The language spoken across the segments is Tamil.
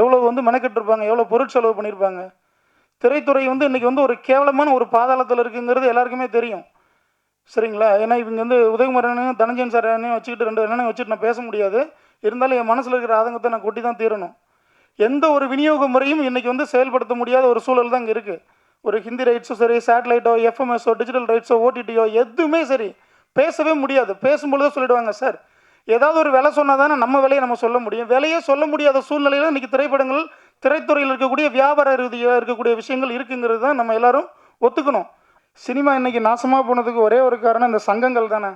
எவ்வளோ வந்து மெனக்கெட்டிருப்பாங்க, எவ்வளோ பொருட்செலவு பண்ணியிருப்பாங்க. திரைத்துறை வந்து இன்றைக்கி வந்து ஒரு கேவலமான ஒரு பாதாளத்தில் இருக்குங்கிறது எல்லாருக்குமே தெரியும். சரிங்களா? ஏன்னா இவங்க வந்து உதயகுமார் அண்ணனையும் தனஞ்சயன் சார் அண்ணனையும் வச்சுக்கிட்டு 2 அண்ணனையும் வச்சுட்டு நான் பேச முடியாது. இருந்தாலும் என் மனசில் இருக்கிற ஆதங்கத்தை நான் கொட்டி தான் தீரணும். எந்த ஒரு விநியோக முறையும் இன்றைக்கி வந்து செயல்படுத்த முடியாத ஒரு சூழல் தான் இங்கே இருக்குது. ஒரு ஹிந்தி ரைட்ஸும் சரி, சேட்டலைட்டோ, எஃப்எம்எஸோ, டிஜிட்டல் ரைட்ஸோ, ஓடிடியோ எதுவுமே சரி பேசவே முடியாது. பேசும்பொழுது சொல்லிடுவாங்க, சார் ஏதாவது ஒரு விலை சொன்னால் தானே நம்ம விலையை நம்ம சொல்ல முடியும். விலையே சொல்ல முடியாத சூழ்நிலையில் இன்றைக்கி திரைப்படங்கள், திரைத்துறையில் இருக்கக்கூடிய வியாபார ரீதியாக இருக்கக்கூடிய விஷயங்கள் இருக்குங்கிறது தான் நம்ம எல்லாரும் ஒத்துக்கணும். சினிமா இன்றைக்கி நாசமாக போனதுக்கு ஒரே ஒரு காரணம் இந்த சங்கங்கள் தானே.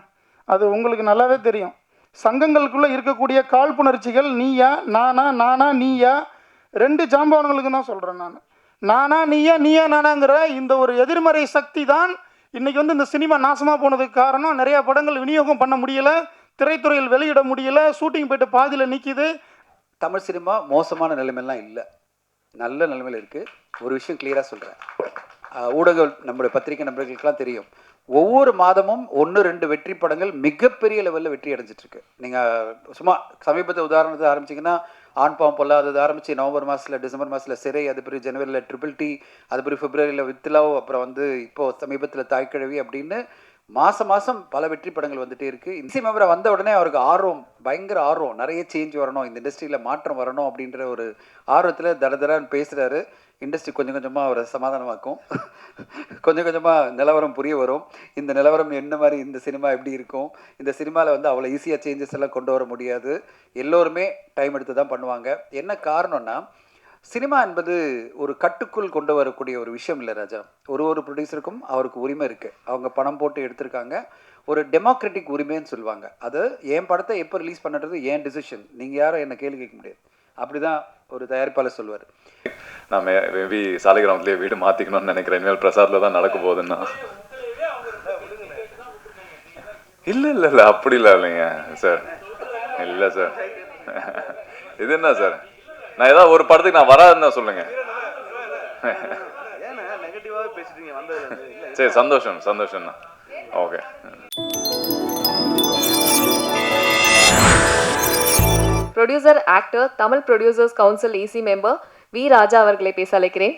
அது உங்களுக்கு நல்லாவே தெரியும். சங்கங்களுக்குள்ளே இருக்கக்கூடிய காழ்ப்புணர்ச்சிகள் நீயா நானா, நானா நீயா, 2 ஜாம்பவான்களுக்கு தான் சொல்கிறேன் நான். நானா நீயா, நீயா நானாங்கிற இந்த ஒரு எதிர்மறை சக்தி தான் இன்றைக்கி வந்து இந்த சினிமா நாசமாக போனதுக்கு காரணம். நிறையா படங்கள் விநியோகம் பண்ண முடியலை, திரைத்துறையில் வெளியிட முடியலை, ஷூட்டிங் போய்ட்டு பாதியில் நிற்கிது. தமிழ் சினிமா மோசமான நிலைமையெல்லாம் இல்லை, நல்ல நிலைமையில் இருக்குது. ஒரு விஷயம் கிளியராக சொல்கிறேன், ஊடகங்கள் நம்முடைய பத்திரிகை நண்பர்களுக்கெல்லாம் தெரியும். ஒவ்வொரு மாதமும் 1-2 வெற்றி படங்கள் மிகப்பெரிய லெவலில் வெற்றி அடைஞ்சிட்ருக்கு. நீங்கள் சும்மா சமீபத்தை உதாரணத்தை ஆரம்பிச்சிங்கன்னா ஆண் பாவம் பொல்லாதது ஆரம்பித்து நவம்பர் மாதத்தில், டிசம்பர் மாதத்தில் சிறை, அது பிறகு ஜனவரியில் ட்ரிபிள் டி, அது பிறகு பிப்ரவரியில் வித் லவ், அப்புறம் வந்து இப்போது சமீபத்தில் தாய்க்கிழவி அப்படின்னு மாதம் பல வெற்றி படங்கள் வந்துகிட்டே இருக்குது. இசை மெம்பரை வந்த உடனே அவருக்கு ஆர்வம், பயங்கர ஆர்வம், நிறைய சேஞ்ச் வரணும், இந்த இண்டஸ்ட்ரியில் மாற்றம் வரணும் அப்படின்ற ஒரு ஆர்வத்தில் தடன்னு பேசுகிறாரு. இண்டஸ்ட்ரி கொஞ்சம் கொஞ்சமாக அவரை சமாதானமாக்கும், கொஞ்சம் கொஞ்சமாக நிலவரம் புரிய வரும். இந்த நிலவரம் என்ன மாதிரி, இந்த சினிமா எப்படி இருக்கும், இந்த சினிமாவில் வந்து அவ்வளோ ஈஸியாக சேஞ்சஸ் எல்லாம் கொண்டு வர முடியாது, எல்லோருமே டைம் எடுத்து தான் பண்ணுவாங்க. என்ன காரணம்னா, சினிமா என்பது ஒரு கட்டுக்குள் கொண்டு வரக்கூடிய ஒரு விஷயம் இல்லை ராஜா. ஒரு ப்ரொடியூசருக்கும் அவருக்கு உரிமை இருக்குது. அவங்க பணம் போட்டு எடுத்திருக்காங்க, ஒரு டெமோக்ராட்டிக் உரிமைன்னு சொல்லுவாங்க. அது என் படத்தை எப்போ ரிலீஸ் பண்ணுறது என் டிசிஷன், நீங்கள் யாரும் என்னை கேள்வி கேட்க முடியாது, அப்படி தான் ஒரு தயாரிப்பாளர் சொல்லுவார். நான் மேபி சாலிகிராமத்துலேயே வீடு மாற்றிக்கணும்னு நினைக்கிறேன். இனிமேல் பிரசாத்தில் தான் நடக்க போகுதுன்னா. இல்லை அப்படி இல்லைங்க சார், இல்லை சார். இது என்ன சார், நான் ஏதாவது ஒரு படத்துக்கு நான் வராதுன்னு சொல்லுங்க. சரி, சந்தோஷம்ண்ணா. Okay. Producer, actor, Tamil producers council EC member V Raja அவர்களை பேச அழைக்கிறேன்.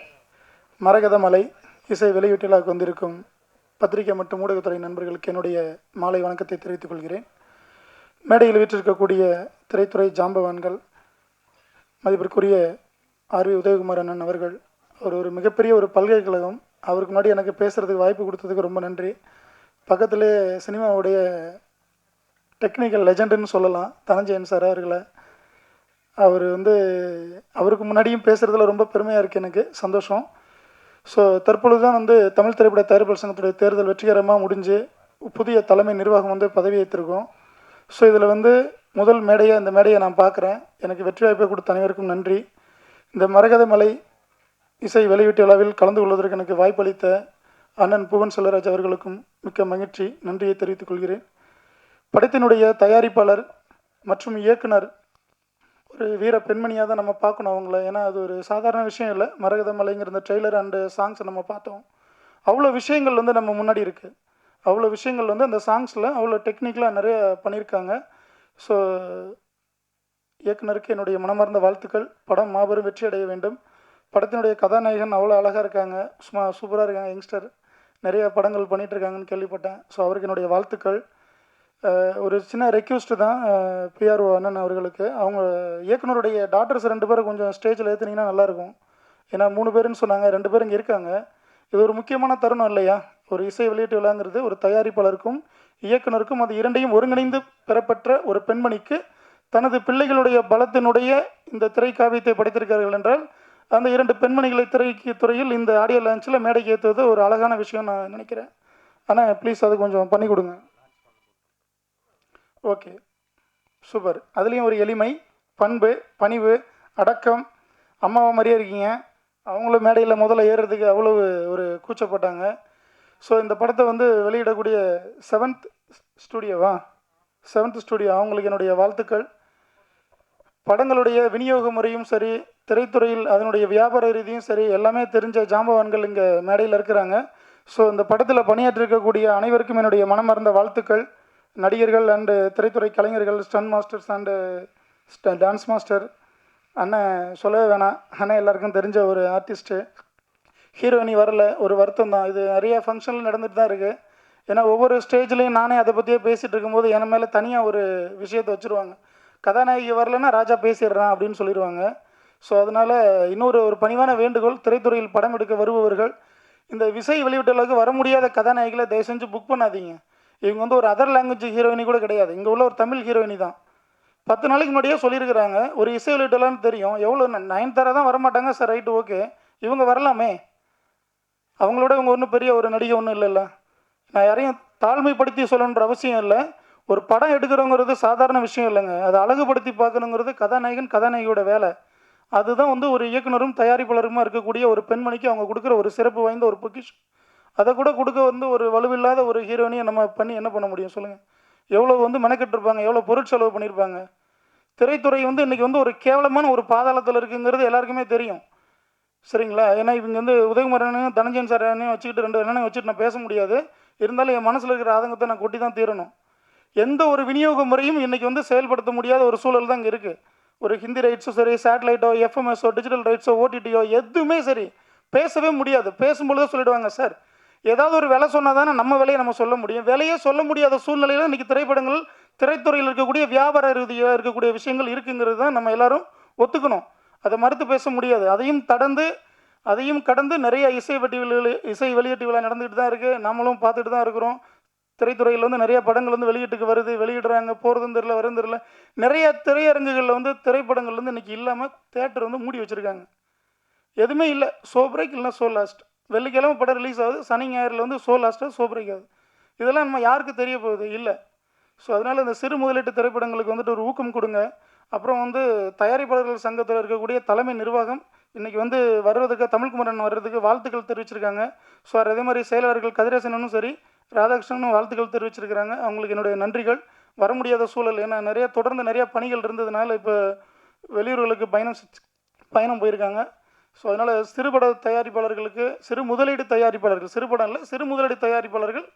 மரகதமலை இசை வெளியீட்டிலாக வந்திருக்கும் பத்திரிகை மற்றும் ஊடகத்துறை நண்பர்களுக்கு என்னுடைய மாலை வணக்கத்தை தெரிவித்துக் கொள்கிறேன். மேடையில் வீற்றிருக்கக்கூடிய திரைத்துறை ஜாம்பவான்கள், மதிப்பிற்குரிய ஆர்வி உதயகுமார் அண்ணன் அவர்கள், அவர் ஒரு மிகப்பெரிய ஒரு பல்கலைக்கழகம், அவருக்கு முன்னாடி எனக்கு பேசுகிறதுக்கு வாய்ப்பு கொடுத்ததுக்கு ரொம்ப நன்றி. பக்கத்திலே சினிமாவுடைய டெக்னிக்கல் லெஜண்டுன்னு சொல்லலாம் தனஞ்சயன் சார் அவர்களை. அவர் வந்து அவருக்கு முன்னாடியும் பேசுகிறதுல ரொம்ப பெருமையாக இருக்குது, எனக்கு சந்தோஷம். ஸோ தற்பொழுது தான் வந்து தமிழ் திரைப்பட தயாரிப்பாளர் சங்கத்துடைய தேர்தல் வெற்றிகரமாக முடிஞ்சு புதிய தலைமை நிர்வாகம் வந்து பதவி ஏற்றிருக்கோம். ஸோ இதில் வந்து முதல் மேடையை, இந்த மேடையை நான் பார்க்குறேன். எனக்கு வெற்றி வாய்ப்பை கொடுத்த அனைவருக்கும் நன்றி. இந்த மரகதமலை இசை வெளியீட்டு விழாவில் கலந்து கொள்வதற்கு எனக்கு வாய்ப்பளித்த அண்ணன் புவன் செல்வராஜ் அவர்களுக்கும் மிக்க மகிழ்ச்சி, நன்றியை தெரிவித்துக் கொள்கிறேன். படத்தினுடைய தயாரிப்பாளர் மற்றும் இயக்குனர் ஒரு வீர பெண்மணியாக தான் நம்ம பார்க்கணும் அவங்கள. ஏன்னா அது ஒரு சாதாரண விஷயம் இல்லை. மரகதமலைங்கிற இந்த ட்ரெய்லர் அண்டு சாங்ஸை நம்ம பார்த்தோம், அவ்வளோ விஷயங்கள் வந்து நம்ம முன்னாடி இருக்குது. அவ்வளோ விஷயங்கள் வந்து அந்த சாங்ஸில் அவ்வளோ டெக்னிக்கலாக நிறைய பண்ணியிருக்காங்க. ஸோ இயக்குனருக்கு என்னுடைய மனமார்ந்த வாழ்த்துக்கள். படம் மாபெரும் வெற்றி அடைய வேண்டும். படத்தினுடைய கதாநாயகன் அவ்வளோ அழகாக இருக்காங்க, சும்மா சூப்பராக இருக்காங்க. யங்ஸ்டர் நிறைய படங்கள் பண்ணிகிட்ருக்காங்கன்னு கேள்விப்பட்டேன். ஸோ அவருக்கு என்னுடைய வாழ்த்துக்கள். ஒரு சின்ன ரெக்வஸ்ட்டு தான் பிஆர்ஓ அண்ணன் அவர்களுக்கு, அவங்க இயக்குனருடைய டாக்டர்ஸ் 2 பேரை கொஞ்சம் ஸ்டேஜில் ஏற்றுனீங்கன்னா நல்லாயிருக்கும். ஏன்னா 3 பேருன்னு சொன்னாங்க, 2 பேர் இங்கே இருக்காங்க. இது ஒரு முக்கியமான தருணம் இல்லையா? ஒரு இசை வெளியீட்டு விழாங்கிறது ஒரு தயாரிப்பாளருக்கும் இயக்குனருக்கும், அது இரண்டையும் ஒருங்கிணைந்து பெறப்பட்ட ஒரு பெண்மணிக்கு தனது பிள்ளைகளுடைய பலத்தினுடைய இந்த திரைக்காவியத்தை படைத்திருக்கார்கள் என்றால், அந்த 2 பெண்மணிகளை துறையில் இந்த ஆடியோ லான்ச்சில் மேடைக்கு ஏற்றுவது ஒரு அழகான விஷயம் நான் நினைக்கிறேன். ஆனால் ப்ளீஸ் அது கொஞ்சம் பண்ணி கொடுங்க. Okay, super. அதுலேயும் ஒரு எளிமை, பண்பு, பணிவு, அடக்கம். அம்மாவை மாதிரியே இருக்கீங்க. அவங்களும் மேடையில் முதல்ல ஏறுறதுக்கு அவ்வளோ ஒரு கூச்சப்பட்டாங்க. ஸோ இந்த படத்தை வந்து வெளியிடக்கூடிய செவன்த் ஸ்டூடியோ அவங்களுக்கு என்னுடைய வாழ்த்துக்கள். படங்களுடைய விநியோக முறையும் சரி, திரைத்துறையில் அதனுடைய வியாபார ரீதியும் சரி, எல்லாமே தெரிஞ்ச ஜாம்பவான்கள் இங்கே மேடையில் இருக்கிறாங்க. ஸோ இந்த படத்தில் பணியாற்றிருக்கக்கூடிய அனைவருக்கும் என்னுடைய மனமார்ந்த வாழ்த்துக்கள். நடிகர்கள் அண்டு திரைத்துறை கலைஞர்கள், stunt masters and dance master, அண்ணன் சொல்லவே வேணாம். அண்ணன் எல்லாருக்கும் தெரிஞ்ச ஒரு ஆர்டிஸ்ட்டு. ஹீரோயினி வரல, ஒரு வருத்தம் தான். இது நிறைய ஃபங்க்ஷனில் நடந்துட்டு தான் இருக்குது. ஏன்னா ஒவ்வொரு ஸ்டேஜ்லேயும் நானே அதை பற்றியே பேசிகிட்டு இருக்கும்போது என் மேலே தனியாக ஒரு விஷயத்தை வச்சுருவாங்க. கதாநாயகி வரலன்னா ராஜா பேசிடுறான் அப்படின்னு சொல்லிடுவாங்க. ஸோ அதனால் இன்னொரு பணிவான வேண்டுகோள், திரைத்துறையில் படம் எடுக்க வருபவர்கள் இந்த விசை வெளியிட்டளவுக்கு வர முடியாத கதாநாயகிகளை தயவு செஞ்சு புக் பண்ணாதீங்க. இவங்க வந்து ஒரு அதர் லாங்குவேஜ் ஹீரோயினி கூட கிடையாது, இங்கே உள்ள ஒரு தமிழ் ஹீரோயினி தான். 10 நாளைக்கு முன்னாடியே சொல்லியிருக்கிறாங்க ஒரு இசை வெளியிட்டலான்னு தெரியும். எவ்வளோ நயன்தாரா தான் வரமாட்டாங்க சார், ரைட்டு ஓகே, இவங்க வரலாமே. அவங்களோட இவங்க ஒன்றும் பெரிய ஒரு நடிகை ஒன்றும் இல்லைல்ல. நான் யாரையும் தாழ்மைப்படுத்தி சொல்லணுன்ற அவசியம் இல்லை. ஒரு படம் எடுக்கிறோங்கிறது சாதாரண விஷயம் இல்லைங்க. அதை அழகுபடுத்தி பார்க்கணுங்கிறது கதாநாயகியோட வேலை. அதுதான் வந்து ஒரு இயக்குனரும் தயாரிப்பாளருமா இருக்கக்கூடிய ஒரு பெண்மணிக்கு அவங்க கொடுக்குற ஒரு சிறப்பு வாய்ந்த ஒரு பொக்கிஷம். அதை கூட கொடுக்க வந்து ஒரு வலுவில்லாத ஒரு ஹீரோயினியை நம்ம பண்ணி என்ன பண்ண முடியும் சொல்லுங்கள்? எவ்வளோ வந்து மெனக்கெட்டிருப்பாங்க, எவ்வளோ பொருட்செலவு பண்ணியிருப்பாங்க. திரைத்துறை வந்து இன்றைக்கி வந்து ஒரு கேவலமான ஒரு பாதாளத்தில் இருக்குங்கிறது எல்லாருக்குமே தெரியும், சரிங்களா? ஏன்னா இவங்க வந்து உதயகுமாரனையும் தனஞ்சயன் சாரையும் வச்சுக்கிட்டு 2 அண்ணனையும் வச்சுட்டு நான் பேச முடியாது. இருந்தாலும் என் மனசில் இருக்கிற ஆதங்கத்தை நான் கொட்டி தான் தீரணும். எந்த ஒரு விநியோக முறையும் இன்றைக்கி வந்து செயல்படுத்த முடியாத ஒரு சூழல் தான் இங்கே இருக்குது. ஒரு ஹிந்தி ரைட்ஸும் சரி, சேட்டலைட்டோ, எஃப்எம்எஸோ, டிஜிட்டல் ரைட்ஸோ, ஓடிடியோ எதுவுமே சரி பேசவே முடியாது. பேசும்பொழுது சொல்லிடுவாங்க சார், ஏதாவது ஒரு விலை சொன்னால் தானே நம்ம விலையை நம்ம சொல்ல முடியும். விலையே சொல்ல முடியாத சூழ்நிலையில் இன்றைக்கி திரைப்படங்கள், திரைத்துறையில் இருக்கக்கூடிய வியாபார ரீதியாக இருக்கக்கூடிய விஷயங்கள் இருக்குங்கிறது தான் நம்ம எல்லாரும் ஒத்துக்கணும். அதை மறுத்து பேச முடியாது. அதையும் கடந்து நிறைய இசை வெளியீட்டு விழா நடந்துகிட்டு தான் இருக்குது. நம்மளும் பார்த்துட்டு தான் இருக்கிறோம். திரைத்துறையில் வந்து நிறைய படங்கள் வந்து வெளியீட்டுக்கு வருது, வெளியிடுறாங்க, போகிறதும் தெரியல, வரும் தெரியல. நிறைய திரையரங்குகளில் வந்து திரைப்படங்கள் வந்து இன்றைக்கி இல்லாமல் தேட்டர் வந்து மூடி வச்சுருக்காங்க. எதுவுமே இல்லை. ஷோ பிரேக் இல்லைனா ஷோ லாஸ்ட். வெள்ளிக்கிழமை படம் ரிலீஸ் ஆகுது, சனி ஞாயிறில் வந்து ஷோ லாஸ்ட்டாக ஷோ பிரேக் ஆகுது. இதெல்லாம் நம்ம யாருக்கு தெரிய போகுது? இல்லை. ஸோ அதனால் இந்த சிறு முதலீட்டு திரைப்படங்களுக்கு வந்துட்டு ஒரு ஊக்கம் கொடுங்க. அப்புறம் வந்து தயாரிப்பாளர்கள் சங்கத்தில் இருக்கக்கூடிய தலைமை நிர்வாகம் இன்றைக்கி வந்து வர்றதுக்கு, தமிழ்குமரன் வர்றதுக்கு வாழ்த்துக்கள் தெரிவிச்சிருக்காங்க. ஸோ அதே மாதிரி செயலாளர்கள் கதிரேசனும் சரி, ராதாகிருஷ்ணனும் வாழ்த்துக்கள் தெரிவிச்சிருக்கிறாங்க. அவங்களுக்கு என்னுடைய நன்றிகள். வர முடியாத சூழல், ஏன்னா தொடர்ந்து நிறையா பணிகள் இருந்ததுனால இப்போ வெளியூர்களுக்கு பயணம் போயிருக்காங்க. ஸோ அதனால் சிறுபட தயாரிப்பாளர்களுக்கு, சிறு முதலீடு தயாரிப்பாளர்கள்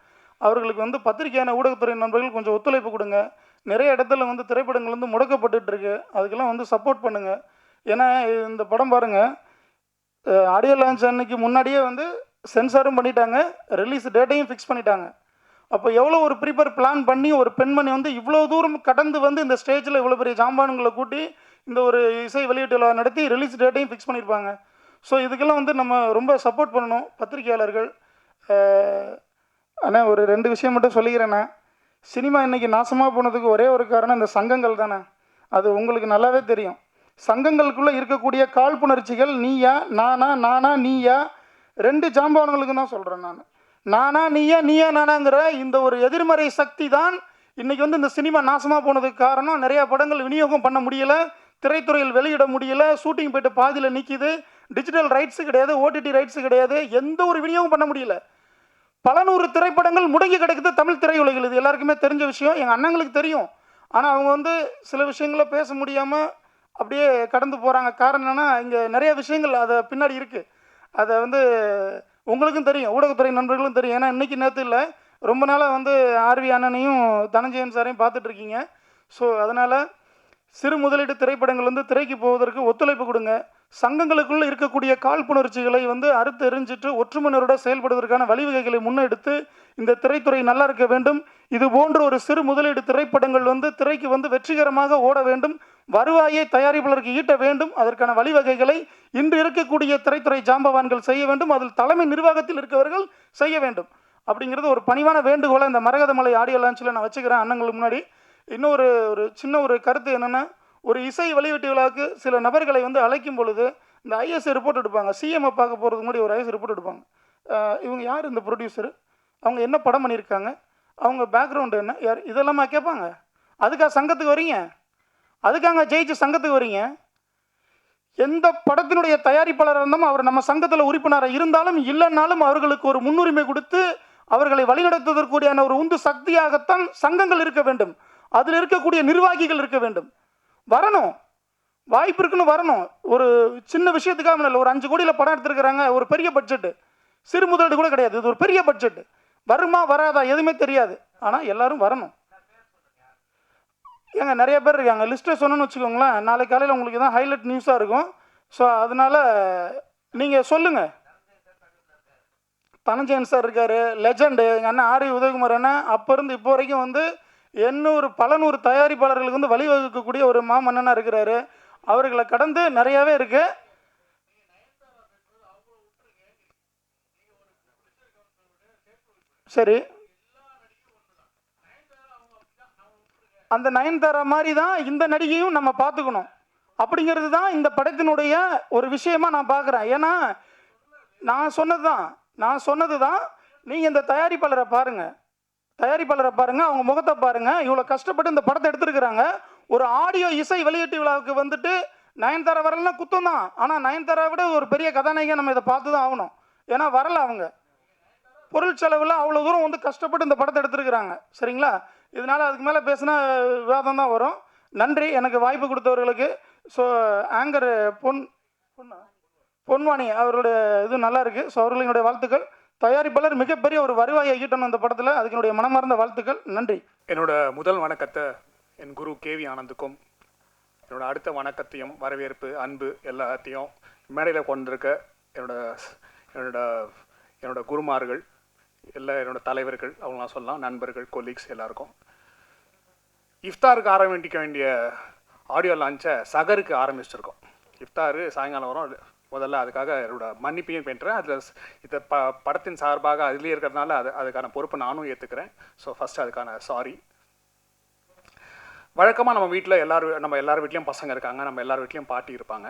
அவர்களுக்கு வந்து பத்திரிகையான ஊடகத்துறை நண்பர்கள் கொஞ்சம் ஒத்துழைப்பு கொடுங்க. நிறைய இடத்துல வந்து திரைப்படங்கள் வந்து முடக்கப்பட்டு இருக்கு, அதுக்கெல்லாம் வந்து சப்போர்ட் பண்ணுங்கள். ஏன்னா இந்த படம் பாருங்கள், ஆடியோ லான்ச் அன்னைக்கு முன்னாடியே வந்து சென்சாரும் பண்ணிட்டாங்க, ரிலீஸ் டேட்டையும் ஃபிக்ஸ் பண்ணிட்டாங்க. அப்போ எவ்வளோ ஒரு பிளான் பண்ணி ஒரு பெண்மணி வந்து இவ்வளோ தூரம் கடந்து வந்து இந்த ஸ்டேஜில் இவ்வளோ பெரிய ஜாம்பானுங்களை கூட்டி இந்த ஒரு இசை வெளியீட்டு விழா நடத்தி ரிலீஸ் டேட்டையும் ஃபிக்ஸ் பண்ணியிருப்பாங்க. ஸோ இதுக்கெல்லாம் வந்து நம்ம ரொம்ப சப்போர்ட் பண்ணணும் பத்திரிகையாளர்கள். ஆனால் ஒரு 2 விஷயம் மட்டும் சொல்லிக்கிறேண்ணே. சினிமா இன்றைக்கி நாசமாக போனதுக்கு ஒரே ஒரு காரணம் இந்த சங்கங்கள் தானே. அது உங்களுக்கு நல்லாவே தெரியும். சங்கங்களுக்குள்ளே இருக்கக்கூடிய காழ்ப்புணர்ச்சிகள், நீயா நானா நீயா, 2 ஜாம்பவான்களுக்கு தான் சொல்கிறேன் நான். நானா நீயா, நீயா நானாங்கிற இந்த ஒரு எதிர்மறை சக்தி தான் இன்றைக்கி வந்து இந்த சினிமா நாசமாக போனதுக்கு காரணம். நிறையா படங்கள் விநியோகம் பண்ண முடியலை, திரைத்துறையில் வெளியிட முடியலை, ஷூட்டிங் போய்ட்டு பாதியில் நிற்கிது, டிஜிட்டல் ரைட்ஸு கிடையாது, ஓடிடி ரைட்ஸு கிடையாது, எந்த ஒரு விநியோகம் பண்ண முடியல. பல 100 திரைப்படங்கள் முடங்கி கிடக்குது தமிழ் திரையுலகில். இது எல்லாருக்குமே தெரிஞ்ச விஷயம், எங்கள் அண்ணங்களுக்கு தெரியும். ஆனால் அவங்க வந்து சில விஷயங்களை பேச முடியாமல் அப்படியே கடந்து போகிறாங்க. காரணம் என்னென்னா, இங்கே நிறைய விஷயங்கள் அதை பின்னாடி இருக்குது. அதை வந்து உங்களுக்கும் தெரியும், ஊடகத்துறை நண்பர்களும் தெரியும். ஏன்னா இன்றைக்கி நேற்று இல்லை, ரொம்ப நாளாக வந்து ஆர்வி அண்ணனையும் தனஞ்சயன் சாரையும் பார்த்துட்ருக்கீங்க. ஸோ அதனால் சிறு முதலீட்டு திரைப்படங்கள் வந்து திரைக்கு போவதற்கு ஒத்துழைப்பு கொடுங்க. சங்கங்களுக்குள்ளே இருக்கக்கூடிய காழ்ப்புணர்ச்சிகளை வந்து அறுத்து எறிஞ்சிட்டு ஒற்றுமையோட செயல்படுவதற்கான வழிவகைகளை முன்னெடுத்து இந்த திரைத்துறை நல்லா இருக்க வேண்டும். இது போன்ற ஒரு சிறு முதலீடு திரைப்படங்கள் வந்து திரைக்கு வந்து வெற்றிகரமாக ஓட வேண்டும், வருவாயை தயாரிப்பாளருக்கு ஈட்ட வேண்டும். அதற்கான வழிவகைகளை இன்று இருக்கக்கூடிய திரைத்துறை ஜாம்பவான்கள் செய்ய வேண்டும், அதில் தலைமை நிர்வாகத்தில் இருக்கவர்கள் செய்ய வேண்டும். அப்படிங்கிறது ஒரு பணிவான வேண்டுகோளை இந்த மரகதமலை ஆடியோ லான்ச்சில் நான் வச்சுக்கிறேன் அண்ணங்களுக்கு முன்னாடி. இன்னொரு சின்ன ஒரு கருத்து என்னென்னா, ஒரு இசை வெளியீட்டு விழாவுக்கு சில நபர்களை வந்து அழைக்கும் பொழுது இந்த ஐஎஸ் ரிப்போர்ட் எடுப்பாங்க. சிஎம்ஐ பார்க்க போகிறதுக்கு முன்னாடி ஒரு ஐஎஸ் ரிப்போர்ட் எடுப்பாங்க. இவங்க யார், இந்த ப்ரொடியூசர், அவங்க என்ன படம் பண்ணியிருக்காங்க, அவங்க பேக்ரவுண்டு என்ன, யார், இதெல்லாமா கேட்பாங்க. அதுக்காக சங்கத்துக்கு வரீங்க? அதுக்காக ஜெயிச்சு சங்கத்துக்கு வரீங்க? எந்த படத்தினுடைய தயாரிப்பாளராக இருந்தாலும் அவர் நம்ம சங்கத்தில் உறுப்பினராக இருந்தாலும் இல்லைன்னாலும் அவர்களுக்கு ஒரு முன்னுரிமை கொடுத்து அவர்களை வழிநடத்துவதற்குரிய ஒரு உந்து சக்தியாகத்தான் சங்கங்கள் இருக்க வேண்டும். அதில் இருக்கக்கூடிய நிர்வாகிகள் இருக்க வேண்டும். வரணும், வாய்ப்பு இருக்குன்னு வரணும். ஒரு சின்ன விஷயத்துக்காக இல்லை, ஒரு 5 கோடியில் படம் எடுத்துருக்கிறாங்க, ஒரு பெரிய பட்ஜெட்டு, சிறு முதலீடு கூட கிடையாது, இது ஒரு பெரிய பட்ஜெட்டு. வருமா வராதா எதுவுமே தெரியாது, ஆனால் எல்லாரும் வரணும். ஏங்க நிறைய பேர் இருக்காங்க, லிஸ்ட்டை சொன்னோன்னு வச்சுக்கோங்களேன், நாளைக்கு காலையில் உங்களுக்கு தான் ஹைலைட் நியூஸாக இருக்கும். ஸோ அதனால் நீங்கள் சொல்லுங்கள். தனஞ்சயன் சார் இருக்கார், லெஜண்டு. எங்கள் அண்ணன் ஆர் உதயகுமார் அண்ணன் அப்போ இருந்து இப்போ வரைக்கும் வந்து பல நூறு தயாரிப்பாளர்களுக்கு வந்து வழிவகுக்கக்கூடிய ஒரு மாமன்னனாக இருக்கிறாரு. அவர்களை கடந்து நிறையாவே இருக்கு. சரி, அந்த நயன்தாரா மாதிரி தான் இந்த நடிகையும் நம்ம பார்த்துக்கணும் அப்படிங்கிறது தான் இந்த படத்தினுடைய ஒரு விஷயமா நான் பார்க்குறேன். ஏன்னா நான் சொன்னது தான் நீங்கள் இந்த தயாரிப்பாளரை பாருங்கள், அவங்க முகத்தை பாருங்கள். இவ்வளோ கஷ்டப்பட்டு இந்த படத்தை எடுத்துருக்குறாங்க. ஒரு ஆடியோ இசை வெளியீட்டு விழாவுக்கு வந்துட்டு நயன்தாரா வரலன்னா குத்தம் தான். ஆனால் நயன்தாரா விட ஒரு பெரிய கதாநாயகன் நம்ம இதை பார்த்து தான் ஆகணும். ஏன்னா வரல, அவங்க பொருள் செலவில் அவ்வளோ தூரம் வந்து கஷ்டப்பட்டு இந்த படத்தை எடுத்துருக்குறாங்க. சரிங்களா? இதனால் அதுக்கு மேலே பேசினா விவாதம் தான் வரும். நன்றி எனக்கு வாய்ப்பு கொடுத்தவர்களுக்கு. ஸோ ஆங்கர் பொன்வாணி அவருடைய இது நல்லா இருக்குது. ஸோ அவர்களுடைய வாழ்த்துக்கள். தயாரிப்பாளர் மிகப்பெரிய ஒரு வருவாயை ஈட்டணும் இந்த படத்தில். அதுக்கு என்னுடைய மனமார்ந்த வாழ்த்துக்கள். நன்றி. என்னோட முதல் வணக்கத்தை என் குரு கேவி ஆனந்துக்கும், என்னோட அடுத்த வணக்கத்தையும் வரவேற்பு அன்பு எல்லாத்தையும் மேடையில் கொண்டிருக்க என்னோட குருமார்கள் என்னோட தலைவர்கள் அவங்களாம் சொல்லலாம், நண்பர்கள், கொலீக்ஸ் எல்லாருக்கும். இஃப்தாருக்கு ஆரம்பிக்க வேண்டிய ஆடியோ லான்ச்சை சகருக்கு ஆரம்பிச்சிருக்கோம். இஃப்தாரு சாயங்காலம் வரும். முதல்ல அதுக்காக என்னோட மன்னிப்பையும் பெற்றேன். அதில் இந்த படத்தின் சார்பாக அதிலே இருக்கிறதுனால அதுக்கான பொறுப்பை நானும் ஏற்றுக்கிறேன். ஸோ ஃபஸ்ட்டு அதுக்கான சாரி. வழக்கமாக நம்ம எல்லார் வீட்லேயும் பசங்க இருக்காங்க, நம்ம எல்லார் வீட்லேயும் பாட்டி இருப்பாங்க.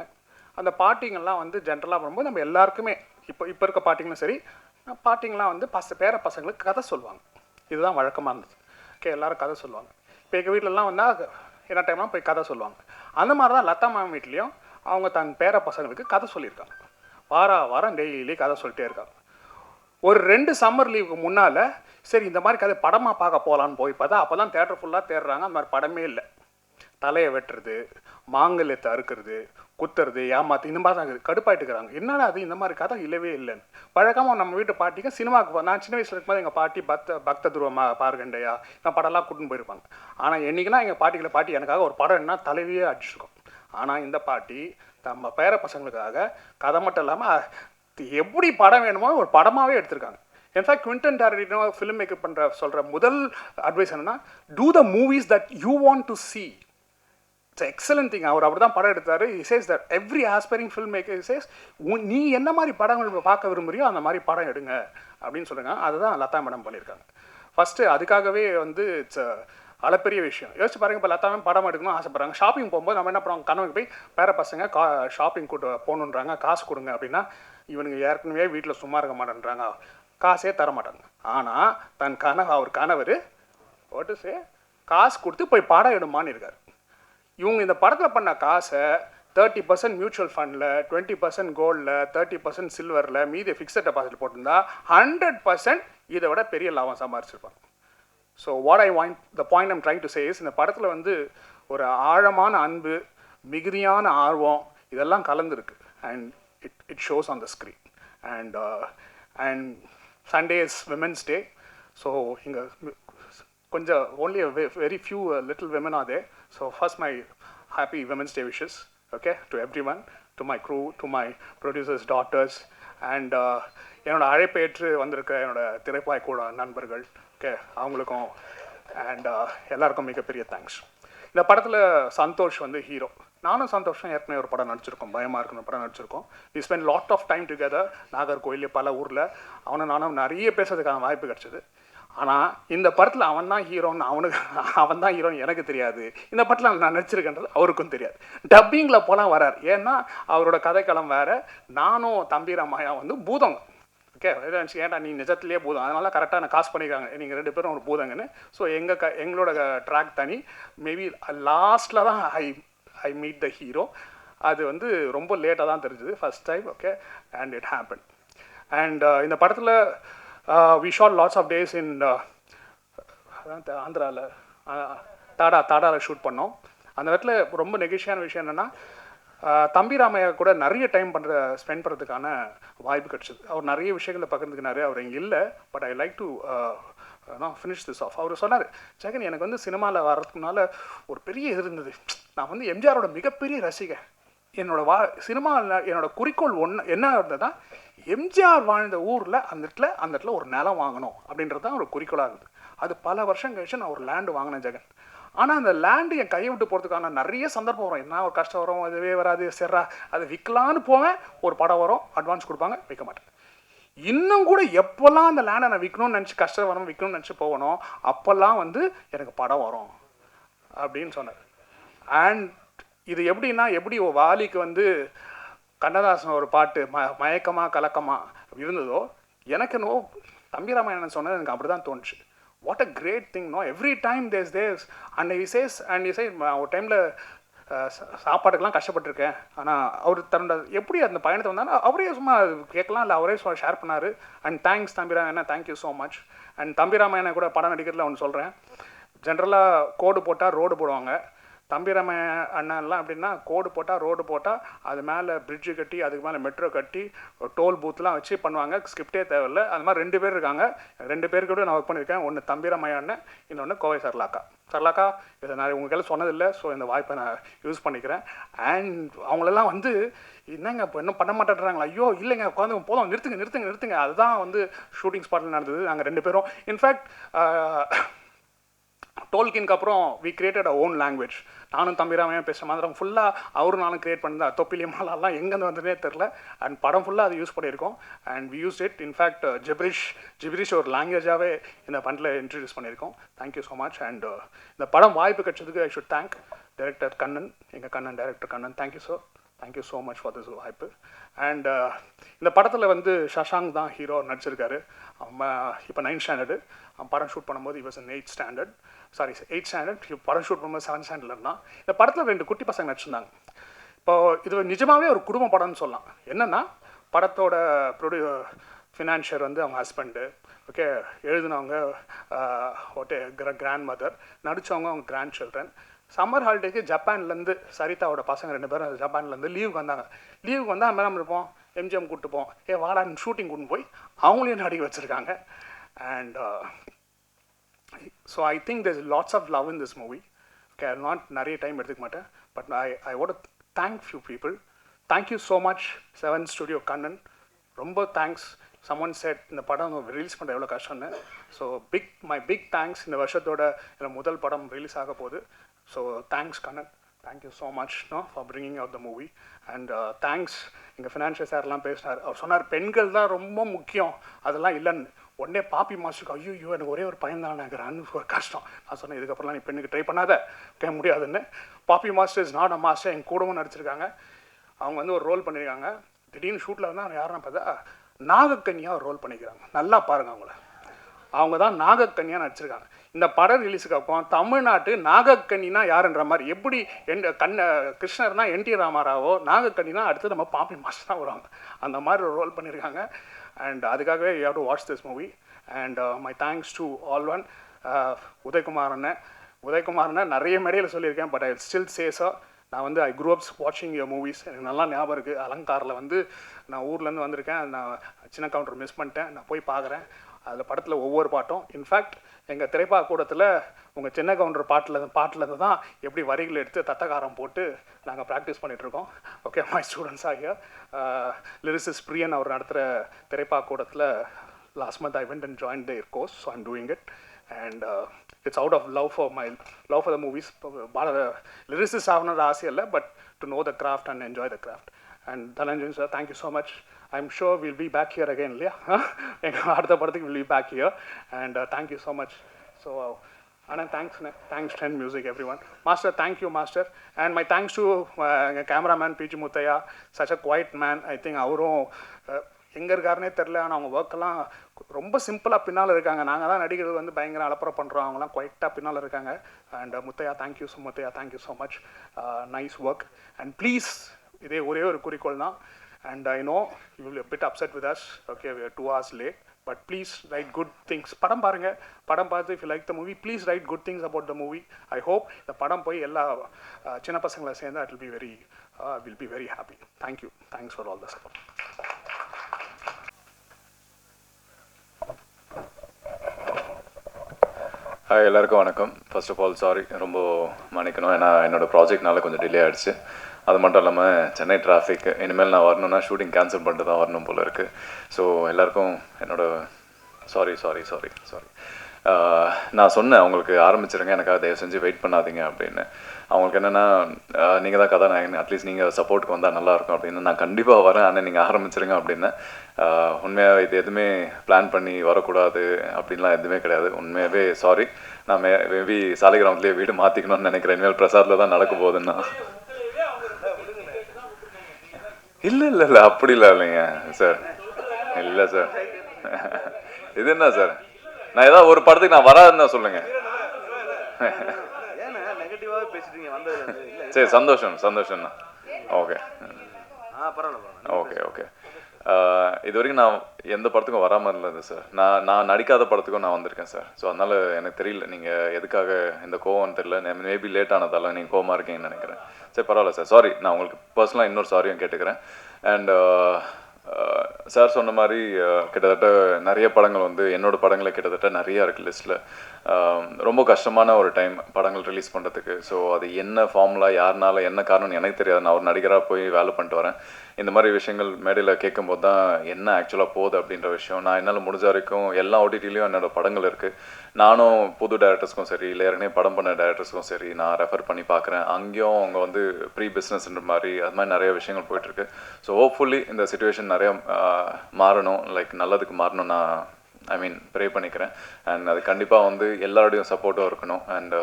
அந்த பாட்டிங்கெல்லாம் வந்து ஜென்ரலாக வரும்போது நம்ம எல்லாருக்குமே இப்போ இருக்க பாட்டிங்களும் சரி, பாட்டிங்கெலாம் வந்து பேர பசங்களுக்கு கதை சொல்லுவாங்க. இதுதான் வழக்கமாக இருந்தது. ஓகே, எல்லோரும் கதை சொல்லுவாங்க. இப்போ எங்கள் வீட்டிலலாம் வந்தால் என்ன டைம்லாம் போய் கதை சொல்லுவாங்க. அந்த மாதிரி தான் லதா மேம் வீட்லேயும் அவங்க தன் பேர பசங்களுக்கு கதை சொல்லியிருக்காங்க. வாரம் டெய்லி கதை சொல்லிட்டே இருக்காங்க. ஒரு 2 சம்மர் லீவுக்கு முன்னால் சரி இந்த மாதிரி கதை படமாக பார்க்க போகலான்னு போய் பார்த்தா அப்போ தான் தேட்டர் ஃபுல்லாக தேடுறாங்க. அந்த மாதிரி படமே இல்லை. தலையை வெட்டுறது, மாங்கல்யத்தை அறுக்கிறது, குத்துறது, ஏமாத்து, இந்த மாதிரி தான் இருக்குது. கடுப்பாயிட்டு இருக்கிறாங்க. என்னடா அது, இந்த மாதிரி கதை இல்லவே இல்லைன்னு. வழக்கமாக நம்ம வீட்டு பாட்டிக்கு சினிமாவுக்கு நான் சின்ன வயசில் இருக்கும்போது எங்கள் பாட்டி பக்த துருவமா பாருகண்டையா நான் படம்லாம் கூட்டின்னு போயிருப்பாங்க. ஆனால் என்றைக்குன்னா எங்கள் பாட்டி எனக்காக ஒரு படம் என்ன தலைவியே அடிச்சிருக்கோம். ஆனால் இந்த பாட்டி நம்ம பேர பசங்களுக்காக கதை மட்டும் இல்லாமல் எப்படி படம் வேணுமோ ஒரு படமாகவே எடுத்திருக்காங்க. In fact Quentin Tarantino film maker சொல்கிற முதல் அட்வைஸ் என்னன்னா, do the movies that you want to see. It's excellent thing. அவர் அப்படி தான் படம் எடுத்தார். he says that every aspiring filmmaker says நீ என்ன மாதிரி படங்கள் பார்க்க விரும்புறியோ அந்த மாதிரி படம் எடுங்க அப்படின்னு சொல்லுங்க. அதுதான் லதா மேடம் பண்ணியிருக்காங்க. ஃபஸ்ட்டு அதுக்காகவே வந்து இட்ஸ் அளப்பெரிய விஷயம். யோசிச்சு பாருங்க, இப்போ லதா மேம் படம் எடுக்கணும்னு ஆசைப்படுறாங்க. ஷாப்பிங் போகும்போது நம்ம என்ன பண்ணுறோம், கனவுக்கு போய் பேர பசங்க ஷாப்பிங் கூட்டு போகணுன்றாங்க, காசு கொடுங்க அப்படின்னா இவனுங்க ஏற்கனவே வீட்டில் சும்மா இருக்க மாட்டேன்றாங்க, காசே தர மாட்டாங்க. ஆனால் அவர் கணவர் ஓட்டுசே காசு கொடுத்து போய் படம் எடுமான்னு இருக்கார். இவங்க இந்த படத்தில் பண்ண காசை 30% மியூச்சுவல் ஃபண்டில், 20% கோல்டில், 30% சில்வரில், மீதி ஃபிக்ஸட் டெபாசிட் போட்டிருந்தா 100% இதை விட பெரிய லாபம் சம்பாரிச்சிருப்பாங்க. So the point I'm trying to say is, இந்த படத்தில் வந்து ஒரு ஆழமான அன்பு, மிகுதியான ஆர்வம் இதெல்லாம் கலந்துருக்கு. And it shows on the screen. And Sunday is women's day. So இங்கே கொஞ்சம் only a very few little women are there. So first my happy Women's Day wishes, okay, to everyone, to my crew, to my producers' daughters, and என்னோட அழைப்பேற்று வந்திருக்க என்னோட திரைப்பாய் கூட நண்பர்கள், ஓகே, அவங்களுக்கும் அண்ட் எல்லாருக்கும் மிகப்பெரிய தேங்க்ஸ். இந்த படத்தில் சந்தோஷ் வந்து ஹீரோ. நானும் சந்தோஷம் ஏற்கனவே ஒரு படம் நடிச்சிருக்கோம், பயமாக இருக்கணும் படம் நடிச்சிருக்கோம். We spend lot of time together. Nagercoil பல ஊரில் நானும் நிறைய பேசுறதுக்கான வாய்ப்பு கிடச்சிது. ஆனால் இந்த படத்தில் அவன் தான் ஹீரோன்னு எனக்கு தெரியாது. இந்த படத்தில் நான் நடிச்சிருக்கேன்றது அவருக்கும் தெரியாது. டப்பிங்கில் போனால் வரார். ஏன்னா அவரோட கதைக்களம் வேறு. நானும் தம்பிராமாயா வந்து பூதங்க. ஓகே, ஏன்டா நீ நிஜத்துலேயே பூதம், அதனால கரெக்டாக நான் காசு பண்ணியிருக்காங்க, நீங்கள் 2 பேரும் ஒரு பூதங்கன்னு. ஸோ எங்களோட ட்ராக் தனி. மேபி லாஸ்ட்டில் தான் ஐ மீட் த ஹீரோ. அது வந்து ரொம்ப லேட்டாக தான் தெரிஞ்சுது first time. Okay, and it happen. And இந்த படத்தில் we shot lots of days in ஆந்திராவில் தாடாவில் ஷூட் பண்ணோம். அந்த இடத்துல ரொம்ப நெகிழ்ச்சியான விஷயம் என்னென்னா, தம்பிராமையா கூட நிறைய டைம் ஸ்பெண்ட் பண்ணுறதுக்கான வாய்ப்பு கிடச்சிது. அவர் நிறைய விஷயங்களை பகிர்ந்துக்கினாரு. அவர் இங்கே இல்லை, but I like to finish this off. அவர் சொன்னார், ஜெகன் எனக்கு வந்து சினிமாவில் வர்றதுக்கு முன்னால் ஒரு பெரிய இது இருந்தது. நான் வந்து எம்ஜிஆரோட மிகப்பெரிய ரசிகன். என்னோட சினிமாவில் என்னோட குறிக்கோள் என்ன இருந்ததுன்னா, எம்ஜிஆர் வாழ்ந்த ஊரில் அந்த இடத்துல ஒரு நிலம் வாங்கணும் அப்படின்றது தான் ஒரு குறிக்கோளாக இருந்தது. அது பல வருஷம் கழிச்சு நான் ஒரு லேண்டு வாங்கினேன் ஜெகன். ஆனால் அந்த லேண்டு என் கையை விட்டு போகிறதுக்கான நிறைய சந்தர்ப்பம் வரும். என்ன ஒரு கஷ்டம் வரும், அதுவே வராது, சரிடா அது விற்கலான்னு போவேன், ஒரு படம் வரும், அட்வான்ஸ் கொடுப்பாங்க, விற்க மாட்டேன். இன்னும் கூட எப்போல்லாம் அந்த லேண்டை நான் விற்கணும்னு நினச்சி கஷ்டம் வரும், விற்கணும்னு நினச்சி போகணும், அப்போல்லாம் வந்து எனக்கு படம் வரும் அப்படின்னு சொன்னார். அண்ட் இது எப்படி வாலிக்கு வந்து கண்ணதாசன் ஒரு பாட்டு மயக்கமா கலக்கமா இருந்ததோ, எனக்கு என்னவோ தம்பி ராமாயணன் சொன்னது எனக்கு அப்படி தான் தோணுச்சு. What a great thing, no every time there's and he says ஒரு டைமில் சாப்பாட்டுக்கெல்லாம் கஷ்டப்பட்டிருக்கேன். ஆனால் அவர் தன்னோட எப்படி அந்த பயணத்தை வந்தாலும் அவரே சும்மா கேட்கலாம், இல்லை அவரே ஷேர் பண்ணார். அண்ட் தேங்க்ஸ் தம்பி ராமாயணன், தேங்க்யூ ஸோ மச். அண்ட் தம்பி ராமாயணன் கூட படம் நடிக்கிறதுல ஒன்று சொல்கிறேன். ஜென்ரலாக கோடு போட்டால் ரோடு போடுவாங்க. தம்பி ராமாயணன் அண்ணன்லாம் எப்படின்னா, கோடு போட்டால் ரோடு போட்டால் அது மேலே பிரிட்ஜு கட்டி அதுக்கு மேலே மெட்ரோ கட்டி டோல் பூத்லாம் வச்சு பண்ணுவாங்க, ஸ்கிரிப்டே தேவையில்லை. அது மாதிரி 2 பேர் இருக்காங்க. 2 பேருக்கு கூட நான் ஒர்க் பண்ணியிருக்கேன். ஒன்று தம்பி ராமாயணன் அண்ணன், இன்னொன்று கோவை சரளாக்கா. இதை நான் உங்களுக்கெல்லாம் சொன்னதில்லை, ஸோ இந்த வாய்ப்பை நான் யூஸ் பண்ணிக்கிறேன். அண்ட் அவங்களெல்லாம் வந்து என்னங்க இப்போ இன்னும் பண்ண மாட்டேன்றாங்களா, ஐயோ இல்லைங்க உட்காந்து போதும், நிறுத்துங்க. அதுதான் வந்து ஷூட்டிங் ஸ்பாட்டில் நடந்தது. நாங்கள் 2 பேரும் இன்ஃபேக்ட் டோல்கின்க்கு அப்புறம் we created a own language. நானும் தம்பி ராமையும் பேசுகிற மாதிரி ஃபுல்லாக அவரும் நானும் கிரியேட் பண்ணியிருந்தேன். தொப்பிலியமாலாம் எங்கேருந்து வந்ததே தெரில. அண்ட் படம் ஃபுல்லாக அது யூஸ் பண்ணியிருக்கோம். And we use it. In fact gibberish ஒரு லாங்குவேஜாகவே இந்த பண்டில் இன்ட்ரடியூஸ் பண்ணியிருக்கோம். Thank you so much. அண்ட் இந்த படம் வாய்ப்பு கிடைச்சதுக்கு I should thank director Kannan, director Kannan. Thank you so much for this வாய்ப்பு. அண்ட் இந்த படத்தில் வந்து சஷாங்க் தான் ஹீரோ நடிச்சிருக்காரு. இப்போ 9th ஸ்டாண்டர்டு. படம் ஷூட் பண்ணும்போது இவஸ் இன் 8th ஸ்டாண்டர்ட். படம் ஷூட் பண்ணும்போது 7th ஸ்டாண்டர்டில் இருந்தான். இந்த படத்தில் 2 குட்டி பசங்க நடிச்சிருந்தாங்க. இப்போ இது நிஜமாகவே ஒரு குடும்ப படம்னு சொல்லலாம். என்னென்னா, படத்தோட ஃபினான்ஷியர் வந்து அவங்க ஹஸ்பண்டு, ஓகே, எழுதினவங்க கிராண்ட் மதர், நடித்தவங்க அவங்க கிராண்ட் சில்ட்ரன். சம்மர் ஹாலிடேக்கு ஜப்பான்லேருந்து சரிதாவோட பசங்க 2 பேரும் ஜப்பான்லேருந்து லீவுக்கு வந்தாங்க. லீவுக்கு வந்தால் நம்ம என்ன இருப்போம், எம்ஜிஎம் கூப்பிட்டுப்போம், வாடா ஷூட்டிங் கூட்டு போய் அவங்களையும் நடிக்க வச்சுருக்காங்க. And so I think there's lots of love in this movie. Okay, I'll not நிறைய டைம் எடுத்துக்க மாட்டேன். But I want to thank few people. Thank you so much 7th Studio Kannan, ரொம்ப தேங்க்ஸ். someone said இந்த படம் ரிலீஸ் பண்ணுற எவ்வளோ கஷ்டம்னு. So my big thanks. இந்த வருஷத்தோட முதல் படம் ரிலீஸ் ஆக போகுது. So thanks Kannan, thank you so much for bringing out the movie. And thanks எங்கள் ஃபினான்ஷியல் சார்லாம் பேசினார். அவர் சொன்னார் பெண்கள் தான் ரொம்ப முக்கியம், அதெல்லாம் இல்லைன்னு. உடனே பாப்பி மாஸ்டருக்கு ஐயோ எனக்கு ஒரே ஒரு பையன் தான் நினைக்கிறான்னு ஒரு கஷ்டம். நான் சொன்னேன், இதுக்கப்புறம்லாம் நீ பெண்ணுக்கு ட்ரை பண்ணாத, கேட்க முடியாதுன்னு. Pappi master is not a master. என் கூடவும் நடிச்சிருக்காங்க. அவங்க வந்து ஒரு ரோல் பண்ணியிருக்காங்க. திடீர்னு ஷூட்டில் வந்து அவங்க யாருன்னா பார்த்தா நாகக்கன்னியாக ஒரு ரோல் பண்ணிக்கிறாங்க. நல்லா பாருங்கள், அவங்க தான் நாகக்கன்னியாக நடிச்சிருக்காங்க. இந்த படம் ரிலீஸுக்கு அப்புறம் தமிழ்நாட்டு நாகக்கன்னினா யாருன்ற மாதிரி, எப்படி கிருஷ்ணர்னா NT ராமாராவோ, நாகக்கன்னினா அடுத்து நம்ம பாப்பி மாஸ்டர் தான் வருவாங்க. அந்த மாதிரி ஒரு ரோல் பண்ணியிருக்காங்க. அண்ட் அதுக்காகவே you have to watch this movie. And my thanks to all one. Udhayakumar அண்ணன் நிறைய மேடையில் சொல்லியிருக்கேன். But I still say sir, நான் வந்து ஐ க்ரூ அப்ஸ் வாட்சிங் யுவர் மூவிஸ். எனக்கு நல்லா ஞாபகம் இருக்குது. அலங்காரில் வந்து நான் ஊர்லேருந்து வந்திருக்கேன். நான் சின்ன கவுண்டர் மிஸ் பண்ணிட்டேன். நான் போய் பார்க்குறேன். அதில் படத்தில் ஒவ்வொரு பாட்டும், இன்ஃபேக்ட் எங்கள் திரைப்பாக்கூடத்தில் உங்கள் சின்ன கவுண்டர் பாட்டிலேருந்து தான் எப்படி வரிகள் எடுத்து தத்தகாரம் போட்டு நாங்கள் ப்ராக்டிஸ் பண்ணிகிட்ருக்கோம். ஓகே, மை ஸ்டூடெண்ட்ஸ் ஆகிய லிரிசிஸ்ட் பிரியன் அவர் நடத்துகிற திரைப்பாக்கூடத்தில் last month I went and join their course. So I'm doing it. And it's out of love for the movies. Lyricist ஆகணுன்ற ஆசை இல்லை, but to know the craft and enjoy the craft. And Dhananjan sir, thank you so much. I'm sure we'll be back here again, இல்லையா? அடுத்த படத்துக்கு we'll be back here. And thank you so much. So Anand, thanks 10 Music, everyone. Master, thank you, Master. And my thanks to cameraman PG Muthaya, such a quiet man. I think அவரும் எங்கே இருக்காருனே தெரில. ஆனால் அவங்க ஒர்க்கெல்லாம் ரொம்ப சிம்பிளாக பின்னால் இருக்காங்க. நாங்கள் தான் நடிக்கிறது வந்து பயங்கர அலப்பறை பண்ணுறோம், அவங்களாம் குவைட்டாக பின்னால் இருக்காங்க. And Muthaiya, thank you so much. Nice work. And please, இதே ஒரே ஒரு குறிக்கோள் தான். And I know you will be a bit upset with us. Okay, we are 2 hours late. But please write good things. Padam parunga. Padam paathu, if you like the movie, please write good things about the movie. I hope the padam poi ella chinna pasangala senda, it will be very, we'll be very happy. Thank you. Thanks for all the support. Hi எல்லாருக்கும் வணக்கம். ஃபர்ஸ்ட் ஆஃப் ஆல் சாரி, ரொம்ப மன்னிக்கணும். ஏன்னா என்னோடய ப்ராஜெக்ட்னால கொஞ்சம் டிலே ஆகிடுச்சு. அது மட்டும் இல்லாமல் சென்னை டிராஃபிக், இனிமேல் நான் வரணுன்னா ஷூட்டிங் கேன்சல் பண்ணிட்டு தான் வரணும் போல் இருக்குது. ஸோ எல்லாருக்கும் சாரி. நான் சொன்னேன் அவங்களுக்கு ஆரம்பிச்சிருங்க, எனக்காக தயவு செஞ்சு வெயிட் பண்ணாதீங்க அப்படின்னு. அவங்களுக்கு என்னென்னா நீங்கள் தான் கதாநாயகன், அட்லீஸ்ட் நீங்கள் சப்போர்ட்டுக்கு வந்தால் நல்லாயிருக்கும் அப்படின்னு. நான் கண்டிப்பாக வரேன், ஆனால் நீங்கள் ஆரம்பிச்சிருங்க அப்படின்னு. உண்மையாக இது எதுவுமே பிளான் பண்ணி வரக்கூடாது அப்படின்லாம் எதுவுமே கிடையாது. உண்மையாகவே சாரி. நான் மேபி சாலிகிராமத்துலேயே வீடு மாற்றிக்கணும்னு நினைக்கிறேன். இனிமேல் பிரசாத்தில் தான் நடக்க போகுதுன்னா. இல்லை அப்படிலாம் இல்லைங்க சார். இல்லை சார், இது என்ன சார், நான் ஏதாவது ஒரு படத்துக்கு நான் வராதுன்னு தான் சொல்லுங்க. சரி, சந்தோஷம்ண்ணா. Okay okay. இது வரைக்கும் நான் எந்த படத்துக்கும் வராமல் இருந்தது சார். நான் நடிக்காத படத்துக்கும் நான் வந்திருக்கேன் சார். ஸோ அதனால் எனக்கு தெரியல நீங்கள் எதுக்காக இந்த கோவம்னு தெரியல. மேபி லேட் ஆனதால நீங்கள் கோவமாக இருக்கீங்கன்னு நினைக்கிறேன். சரி, பரவாயில்ல சார், சாரி. நான் உங்களுக்கு பர்சனலாக இன்னொரு சாரியும் கேட்டுக்கிறேன். அண்ட் சார் சொன்ன மாதிரி கிட்டத்தட்ட நிறைய படங்கள் வந்து என்னோடய படங்களை கிட்டத்தட்ட நிறையா இருக்குது லிஸ்ட்டில். ரொம்ப கஷ்டமான ஒரு டைம் படங்கள் ரிலீஸ் பண்ணுறதுக்கு. ஸோ அது என்ன ஃபார்முலா, யாருனால, என்ன காரணம்னு எனக்கு தெரியாது. நான் ஒரு நடிகராக போய் வேலை பண்ணிட்டு வரேன். இந்த மாதிரி விஷயங்கள் மேடையில் கேட்கும்போது தான் என்ன ஆக்சுவலாக போகுது அப்படின்ற விஷயம். நான் என்னால் முடிஞ்ச வரைக்கும் எல்லா ஓடிடிலையும் என்னோடய படங்கள் இருக்குது. நானும் புது டேரக்டர்ஸ்க்கும் சரி, இல்லை ஏற்கனவே படம் பண்ண டேரக்டர்ஸ்க்கும் சரி, நான் ரெஃபர் பண்ணி பார்க்குறேன். அங்கேயும் அவங்க வந்து ப்ரீ பிஸ்னஸ்ன்ற மாதிரி அது மாதிரி நிறைய விஷயங்கள் போயிட்டுருக்கு. ஸோ ஹோப்ஃபுல்லி இந்த சுச்சுவேஷன் நிறையா மாறணும், லைக் நல்லதுக்கு மாறணும் நான் ப்ரே பண்ணிக்கிறேன். அண்ட் அது கண்டிப்பாக வந்து எல்லாரோடையும் சப்போர்ட்டும் இருக்கணும். அண்ட்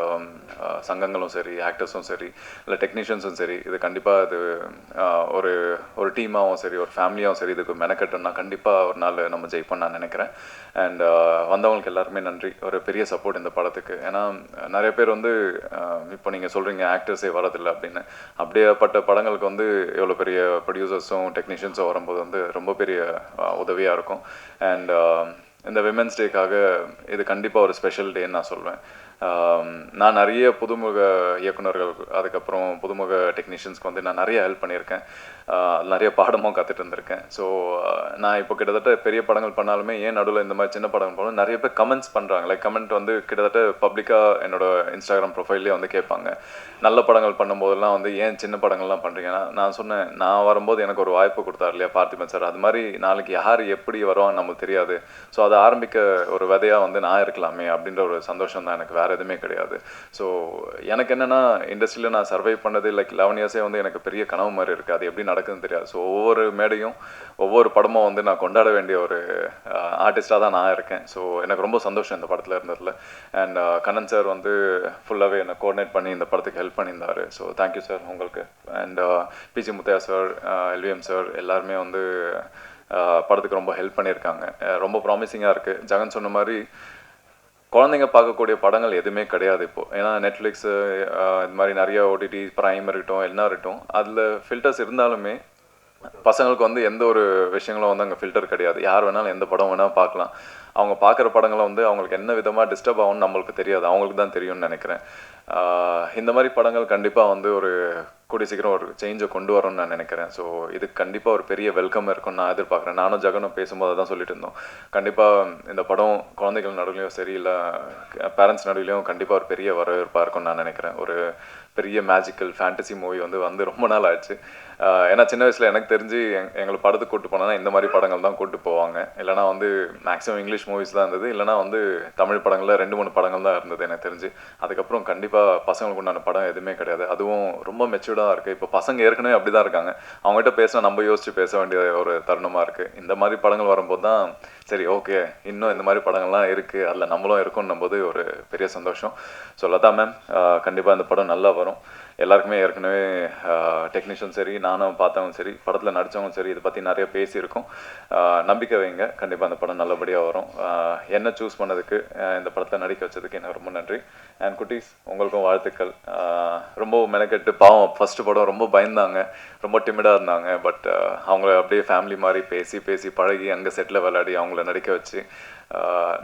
சங்கங்களும் சரி, ஆக்டர்ஸும் சரி, இல்லை டெக்னீஷியன்ஸும் சரி, இது கண்டிப்பாக இது ஒரு டீமாகவும் சரி, ஒரு ஃபேமிலியாகவும் சரி, இதுக்கு மெனக்கட்டோம்னா கண்டிப்பாக ஒரு நாள் நம்ம ஜெயிப்போம்னு நான் நினைக்கிறேன். அண்ட் வந்தவங்களுக்கு எல்லாருமே நன்றி. ஒரு பெரிய சப்போர்ட் இந்த படத்துக்கு. ஏன்னா நிறைய பேர் வந்து இப்போ நீங்கள் சொல்கிறீங்க ஆக்டர்ஸே வரதில்லை அப்படின்னு. அப்படியேப்பட்ட படங்களுக்கு வந்து எவ்வளோ பெரிய ப்ரொடியூசர்ஸும் டெக்னீஷியன்ஸும் வரும்போது வந்து ரொம்ப பெரிய உதவியாக இருக்கும். அண்ட் இந்த விமென்ஸ் டேக்காக இது கண்டிப்பாக ஒரு ஸ்பெஷல் டேன்னு நான் சொல்வேன். நான் நிறைய புதுமுக இயக்குநர்கள், அதுக்கப்புறம் புதுமுக டெக்னீஷியன்ஸ்க்கு வந்து நான் நிறைய ஹெல்ப் பண்ணியிருக்கேன். நிறைய பாடமும் கற்றுட்டு இருந்திருக்கேன். ஸோ நான் இப்போ கிட்டத்தட்ட பெரிய படங்கள் பண்ணாலுமே ஏன் நடுவில் இந்த மாதிரி சின்ன படங்கள் பண்ணாலும் நிறைய பேர் கமெண்ட்ஸ் பண்ணுறாங்க. லைக் கமெண்ட் வந்து கிட்டத்தட்ட பப்ளிக்காக என்னோடய இன்ஸ்டாகிராம் ப்ரொஃபைல்லேயே வந்து கேட்பாங்க. நல்ல படங்கள் பண்ணும்போதெல்லாம் வந்து ஏன் சின்ன படங்கள்லாம் பண்ணுறீங்கன்னா, நான் சொன்னேன், நான் வரும்போது எனக்கு ஒரு வாய்ப்பு கொடுத்தாரு இல்லையா பார்த்திபன் சார், அது மாதிரி நாளைக்கு யார் எப்படி வருவான்னு நமக்கு தெரியாது. ஸோ அதை ஆரம்பிக்க ஒரு விதையாக வந்து நான் இருக்கலாமே அப்படின்ற ஒரு சந்தோஷம் தான் எனக்கு, வேறு எதுவுமே கிடையாது. ஸோ எனக்கு என்னென்னா இண்டஸ்ட்ரியில் நான் சர்வை பண்ணது லைக் 11 இயர்ஸே வந்து எனக்கு பெரிய கனவு மாதிரி இருக்குது. அது எப்படி நடக்குதுன்னு தெரியாது. ஸோ ஒவ்வொரு மேடையும் ஒவ்வொரு படமும் வந்து நான் கொண்டாட வேண்டிய ஒரு ஆர்டிஸ்டாக தான் நான் இருக்கேன். ஸோ எனக்கு ரொம்ப சந்தோஷம் இந்த படத்தில் இருந்ததில். அண்ட் கண்ணன் சார் வந்து ஃபுல்லாகவே என்னை கோஆர்டினேட் பண்ணி இந்த படத்துக்கு ஹெல்ப் பண்ணியிருந்தார். ஸோ தேங்க்யூ சார் உங்களுக்கு. And PG Muthaiya sir, LVM sir எல்லாருமே வந்து படத்துக்கு ரொம்ப ஹெல்ப் பண்ணியிருக்காங்க. ரொம்ப ப்ராமிசிங்காக இருக்குது. ஜெகன் சொன்ன மாதிரி குழந்தைங்க பார்க்கக்கூடிய படங்கள் எதுவுமே கிடையாது இப்போது. ஏன்னா நெட்ஃப்ளிக்ஸு இது மாதிரி நிறைய ஓடிடி ப்ரைம் இருக்கட்டும், என்ன இருக்கட்டும், அதில் ஃபில்டர்ஸ் இருந்தாலுமே பசங்களுக்கு வந்து எந்த ஒரு விஷயங்களும் வந்து அங்கே ஃபில்டர் கிடையாது. யார் வேணாலும் எந்த படம் வேணாலும் பார்க்கலாம். அவங்க பார்க்குற படங்களை வந்து அவங்களுக்கு என்ன விதமாக டிஸ்டர்ப் ஆகும்னு நம்மளுக்கு தெரியாது, அவங்களுக்கு தான் தெரியும்னு நினைக்கிறேன். இந்த மாதிரி படங்கள் கண்டிப்பாக வந்து ஒரு கூடிய சீக்கிரம் ஒரு சேஞ்சை கொண்டு வரும்னு நான் நினைக்கிறேன். ஸோ இதுக்கு கண்டிப்பாக ஒரு பெரிய வெல்கம் இருக்கும்னு நான் எதிர்பார்க்குறேன். நானும் ஜெகனும் பேசும்போது தான் சொல்லிட்டு இருந்தோம். கண்டிப்பாக இந்த படம் குழந்தைகள் நடுவிலையும் சரி, இல்லை பேரண்ட்ஸ் நடுவிலையும் கண்டிப்பாக ஒரு பெரிய வரவேற்பாக இருக்கும்னு நான் நினைக்கிறேன். ஒரு பெரிய மேஜிக்கல் ஃபேண்டசி மூவி வந்து ரொம்ப நாள் ஆச்சு. ஏன்னா சின்ன வயசில் எனக்கு தெரிஞ்சு எங்களை படத்துக்கு கூப்பிட்டு போனோன்னா இந்த மாதிரி படங்கள் தான் கூப்பிட்டு போவாங்க. இல்லைனா வந்து மேக்ஸிமம் இங்கிலீஷ் மூவிஸ் தான் இருந்தது, இல்லைனா வந்து தமிழ் படங்களில் 2-3 படங்கள் தான் இருந்தது எனக்கு தெரிஞ்சு. அதுக்கப்புறம் கண்டிப்பாக பசங்களுக்கு உண்டான படம் எதுவுமே கிடையாது. அதுவும் ரொம்ப மெச்சூர்டாக இருக்குது. இப்போ பசங்க ஏற்கனவே அப்படி தான் இருக்காங்க. அவங்ககிட்ட பேசினா நம்ம யோசித்து பேச வேண்டிய ஒரு தருணமாக இருக்குது. இந்த மாதிரி படங்கள் வரும்போது தான் சரி ஓகே, இன்னும் இந்த மாதிரி படங்கள்லாம் இருக்குது, அதில் நம்மளும் இருக்கோன்னும் போது ஒரு பெரிய சந்தோஷம். ஸோ லதா மேம், கண்டிப்பாக இந்த படம் நல்லா வரும். எல்லாருக்குமே ஏற்கனவே டெக்னீஷியன் சரி, நானும் பார்த்தவங்க சரி, படத்தில் நடித்தவங்க சரி, இதை பற்றி நிறைய பேசியிருக்கோம். நம்பிக்கை வைங்க, கண்டிப்பாக அந்த படம் நல்லபடியாக வரும். என்ன சூஸ் பண்ணதுக்கு, இந்த படத்தில் நடிக்க வச்சதுக்கு எனக்கு ரொம்ப நன்றி. அண்ட் குட்டீஸ், உங்களுக்கும் வாழ்த்துக்கள். ரொம்ப மெனக்கெட்டு பாவம், ஃபஸ்ட்டு படம் ரொம்ப பயந்தாங்க, ரொம்ப டிமிடாக இருந்தாங்க. பட் அவங்கள அப்படியே ஃபேமிலி மாதிரி பேசி பழகி அங்கே செட்டில் விளையாடி அவங்கள நடிக்க வச்சு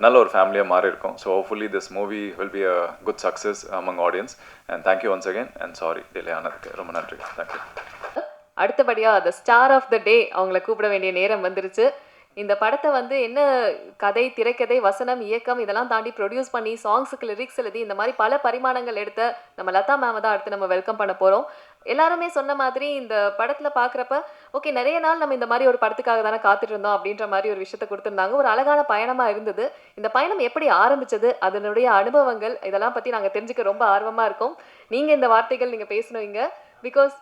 நல்ல ஒரு ஃபேமிலியாக மாறி இருக்கும். So hopefully this movie will be a good success among audience. And thank you once again. And sorry delay ஆனதுக்கு, ரொம்ப நன்றி. தேங்க்யூ. அடுத்தபடியாக த ஸ்டார் ஆஃப் த டே அவங்கள கூப்பிட வேண்டிய நேரம் வந்துருச்சு. இந்த படத்தை வந்து என்ன கதை, திரைக்கதை, வசனம், இயக்கம் இதெல்லாம் தாண்டி ப்ரொடியூஸ் பண்ணி சாங்ஸுக்கு லிரிக்ஸ் எழுதி இந்த மாதிரி பல பரிமாணங்கள் எடுத்த நம்ம லதா மேம் தான் அடுத்து நம்ம வெல்கம் பண்ண போறோம். எல்லாருமே சொன்ன மாதிரி இந்த படத்துல பாக்குறப்ப ஓகே நிறைய நாள் நம்ம இந்த மாதிரி ஒரு படத்துக்காக தானே காத்துட்டு இருந்தோம் அப்படின்ற மாதிரி ஒரு விஷயத்த கொடுத்திருந்தாங்க. ஒரு அழகான பயணமா இருந்தது. இந்த பயணம் எப்படி ஆரம்பிச்சது, அதனுடைய அனுபவங்கள் இதெல்லாம் பத்தி நாங்க தெரிஞ்சுக்க ரொம்ப ஆர்வமா இருக்கோம். நீங்க இந்த வார்த்தைகள் நீங்க பேசணுங்க பிகாஸ்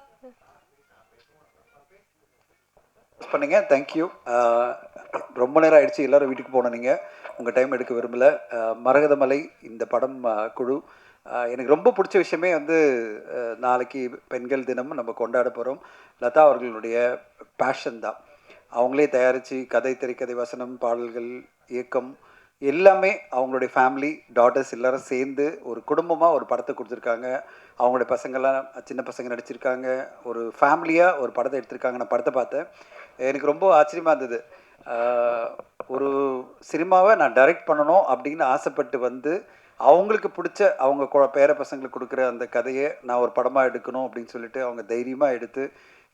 பண்ணுங்க. தேங்க்யூ. ரொம்ப நேரம் ஆயிடுச்சு, எல்லாரும் வீட்டுக்கு போனோம். நீங்கள் உங்கள் டைம் எடுக்க விரும்பலை. மரகதமலை இந்த படம் குழு எனக்கு ரொம்ப பிடிச்ச விஷயமே வந்து நாளைக்கு பெண்கள் தினம் நம்ம கொண்டாட போகிறோம். லதா அவர்களுடைய பேஷன் தான். அவங்களே தயாரித்து கதை, திரைக்கதை, வசனம், பாடல்கள், இயக்கம் எல்லாமே அவங்களுடைய ஃபேமிலி டாட்டர்ஸ் எல்லோரும் சேர்ந்து ஒரு குடும்பமாக ஒரு படத்தை கொடுத்துருக்காங்க. அவங்களுடைய பசங்கள்லாம் சின்ன பசங்க நடிச்சிருக்காங்க. ஒரு ஃபேமிலியாக ஒரு படத்தை எடுத்திருக்காங்க. நான் படத்தை பார்த்தேன், எனக்கு ரொம்ப ஆச்சரியமாக இருந்தது. ஒரு சினிமாவை நான் டைரக்ட் பண்ணணும் அப்படின்னு ஆசைப்பட்டு வந்து அவங்களுக்கு பிடிச்ச அவங்க பேர பசங்களுக்கு கொடுக்குற அந்த கதையை நான் ஒரு படமாக எடுக்கணும் அப்படின்னு சொல்லிட்டு அவங்க தைரியமாக எடுத்து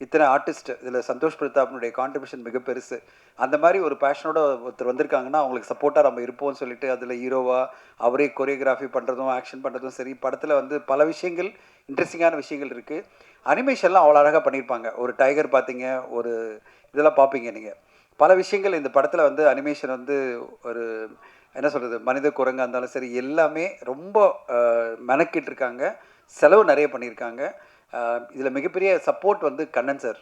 இத்தனை ஆர்டிஸ்ட் இதில் சந்தோஷ் பிரதாப்னுடைய கான்ட்ரிபியூஷன் மிக பெருசு. அந்த மாதிரி ஒரு பேஷனோட ஒருத்தர் வந்திருக்காங்கன்னா அவங்களுக்கு சப்போர்ட்டாக நம்ம இருப்போம்னு சொல்லிட்டு அதில் ஹீரோவாக அவரே கொரியோகிராஃபி பண்ணுறதும் ஆக்ஷன் பண்ணுறதும் சரி. படத்தில் வந்து பல விஷயங்கள் இன்ட்ரெஸ்டிங்கான விஷயங்கள் இருக்குது. அனிமேஷன்லாம் அவ்வளோ அழகாக பண்ணியிருப்பாங்க. ஒரு டைகர் பார்த்தீங்க, ஒரு இதெல்லாம் பார்ப்பீங்க நீங்கள். பல விஷயங்கள் இந்த படத்தில் வந்து அனிமேஷன் வந்து ஒரு என்ன சொல்கிறது, மனித குரங்காக இருந்தாலும் சரி எல்லாமே ரொம்ப மெனக்கிட்டு இருக்காங்க. செலவு நிறைய பண்ணியிருக்காங்க. இதில் மிகப்பெரிய சப்போர்ட் வந்து கண்ணன் சார்,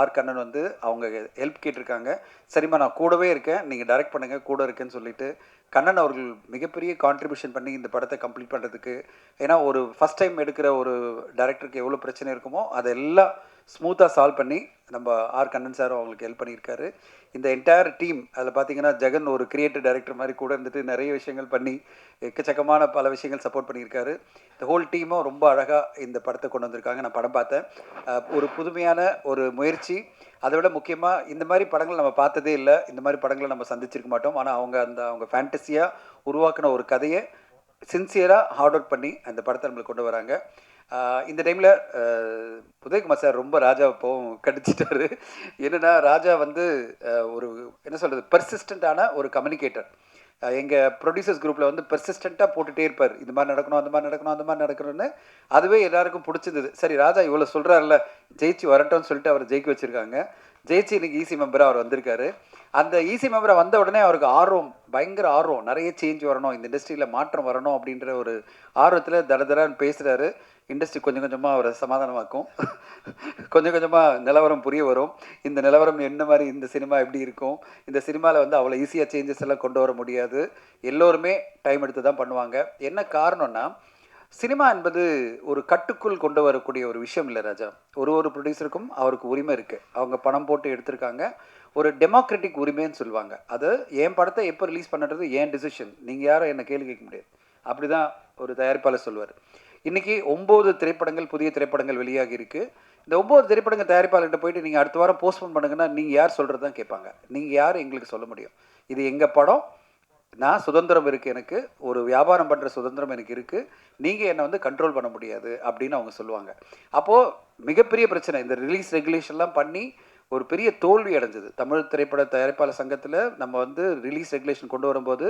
ஆர் கண்ணன் வந்து அவங்க ஹெல்ப் கேட்டிருக்காங்க. சரிம்மா நான் கூடவே இருக்கேன், நீங்கள் டைரக்ட் பண்ணுங்கள், கூட இருக்கேன்னு சொல்லிட்டு கண்ணன் அவர்கள் மிகப்பெரிய கான்ட்ரிபியூஷன் பண்ணி இந்த படத்தை கம்ப்ளீட் பண்ணுறதுக்கு. ஏன்னா ஒரு ஃபஸ்ட் டைம் எடுக்கிற ஒரு டைரக்டருக்கு எவ்வளோ பிரச்சனை இருக்குமோ அதெல்லாம் ஸ்மூத்தாக சால்வ் பண்ணி நம்ம ஆர் கண்ணன் சார் அவங்களுக்கு ஹெல்ப் பண்ணியிருக்காரு. இந்த என்டையர் டீம் அதில் பார்த்தீங்கன்னா ஜெகன் ஒரு கிரியேட்டிவ் டைரக்டர் மாதிரி கூட இருந்துட்டு நிறைய விஷயங்கள் பண்ணி எக்கச்சக்கமான பல விஷயங்கள் சப்போர்ட் பண்ணியிருக்காரு. இந்த ஹோல் டீமும் ரொம்ப அழகாக இந்த படத்தை கொண்டு வந்திருக்காங்க. நான் படம் பார்த்தேன், ஒரு புதுமையான ஒரு முயற்சி. அதை விட முக்கியமாக இந்த மாதிரி படங்கள் நம்ம பார்த்ததே இல்லை, இந்த மாதிரி படங்களை நம்ம சந்திச்சிருக்க மாட்டோம். ஆனால் அவங்க ஃபேண்டஸியாக உருவாக்கின ஒரு கதையை சின்சியராக ஹார்ட் ஒர்க் பண்ணி அந்த படத்தை நம்மளுக்கு கொண்டு வராங்க. இந்த டைமில் உதயகுமார் சார் ரொம்ப ராஜாவை போவும் கடிச்சிட்டாரு. என்னென்னா ராஜா வந்து ஒரு என்ன சொல்கிறது, பர்சிஸ்டண்ட்டான ஒரு கம்யூனிகேட்டர். எங்கள் ப்ரொடியூசர்ஸ் குரூப்பில் வந்து பர்சிஸ்டண்ட்டாக போட்டுகிட்டே இருப்பார். இந்த மாதிரி நடக்கணும், அந்த மாதிரி நடக்கணும், அந்த மாதிரி நடக்கணும்னு. அதுவே எல்லாருக்கும் பிடிச்சிருந்தது. சரி ராஜா இவ்வளோ சொல்கிறாருல்ல, ஜெயிச்சு வரட்டும்னு சொல்லிட்டு அவர் ஜெயிக்க வச்சுருக்காங்க. ஜெயிச்சு இன்றைக்கி ஈசி மெம்பராக அவர் வந்திருக்காரு. அந்த ஈசி மெம்பராக வந்த உடனே அவருக்கு ஆர்வம், பயங்கர ஆர்வம், நிறைய சேஞ்ச் வரணும், இந்த இண்டஸ்ட்ரியில் மாற்றம் வரணும் அப்படின்ற ஒரு ஆர்வத்தில் தடதடான்னு பேசுகிறாரு. இண்டஸ்ட்ரி கொஞ்சம் கொஞ்சமாக அவரை சமாதானமாக்கும். கொஞ்சம் கொஞ்சமாக நிலவரம் புரிய வரும். இந்த நிலவரம் என்ன மாதிரி, இந்த சினிமா எப்படி இருக்கும், இந்த சினிமாவில் வந்து அவ்வளோ ஈஸியாக சேஞ்சஸ் எல்லாம் கொண்டு வர முடியாது, எல்லோருமே டைம் எடுத்து தான் பண்ணுவாங்க. என்ன காரணம்னா சினிமா என்பது ஒரு கட்டுக்குள் கொண்டு வரக்கூடிய ஒரு விஷயம் இல்லை ராஜா. ஒரு ப்ரொடியூசருக்கும் அவருக்கு உரிமை இருக்குது. அவங்க பணம் போட்டு எடுத்திருக்காங்க. ஒரு டெமோக்ராட்டிக் உரிமைன்னு சொல்லுவாங்க. அது என் படத்தை எப்போ ரிலீஸ் பண்ணுறது என் டிசிஷன், நீங்கள் யாரும் என்னை கேள்வி கேட்க முடியாது. அப்படி தான் ஒரு தயாரிப்பாளர் சொல்லுவார். இன்றைக்கி 9 திரைப்படங்கள், புதிய திரைப்படங்கள் வெளியாகி இருக்குது. இந்த 9 திரைப்படங்கள் தயாரிப்பாளர்கிட்ட போயிட்டு நீங்கள் அடுத்த வாரம் போஸ்ட்போன் பண்ணுங்கன்னா நீங்கள் யார் சொல்கிறது தான் கேட்பாங்க. நீங்கள் யார் எங்களுக்கு சொல்ல முடியும்? இது எங்கள் படம், நான் சுதந்திரம் இருக்குது, எனக்கு ஒரு வியாபாரம் பண்ணுற சுதந்திரம் எனக்கு இருக்குது, நீங்கள் என்னை வந்து கண்ட்ரோல் பண்ண முடியாது அப்படின்னு அவங்க சொல்லுவாங்க. அப்போது மிகப்பெரிய பிரச்சனை. இந்த ரிலீஸ் ரெகுலேஷன்லாம் பண்ணி ஒரு பெரிய தோல்வி அடைஞ்சது. தமிழ் திரைப்பட தயாரிப்பாளர் சங்கத்தில் நம்ம வந்து ரிலீஸ் ரெகுலேஷன் கொண்டு வரும்போது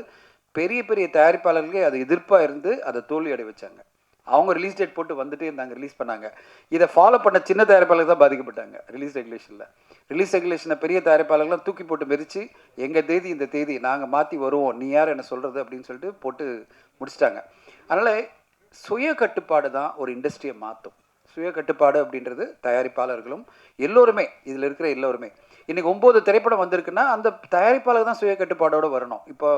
பெரிய பெரிய தயாரிப்பாளர்களே அது எதிர்ப்பாக இருந்து அதை தோல்வி அடைய வச்சாங்க. அவங்க ரிலீஸ் டேட் போட்டு வந்துட்டே இருந்தாங்க, ரிலீஸ் பண்ணாங்க. இதை ஃபாலோ பண்ண சின்ன தயாரிப்பாளர்கள் தான் பாதிக்கப்பட்டாங்க ரிலீஸ் ரெகுலேஷனில். ரிலீஸ் ரெகுலேஷனை பெரிய தயாரிப்பாளர்கள்லாம் தூக்கி போட்டு மெரிச்சு எங்கள் தேதி இந்த தேதி நாங்கள் மாற்றி வருவோம், நீ யார் என்ன சொல்கிறது அப்படின்னு சொல்லிட்டு போட்டு முடிச்சிட்டாங்க. அதனால் சுய கட்டுப்பாடு தான் ஒரு இண்டஸ்ட்ரியை மாற்றும். சுய கட்டுப்பாடு அப்படின்றது தயாரிப்பாளர்களும் எல்லோருமே, இதில் இருக்கிற எல்லோருமே. இன்றைக்கி 9 திரைப்படம் வந்திருக்குன்னா அந்த தயாரிப்பாளர் தான் சுய கட்டுப்பாடோடு வரணும். இப்போ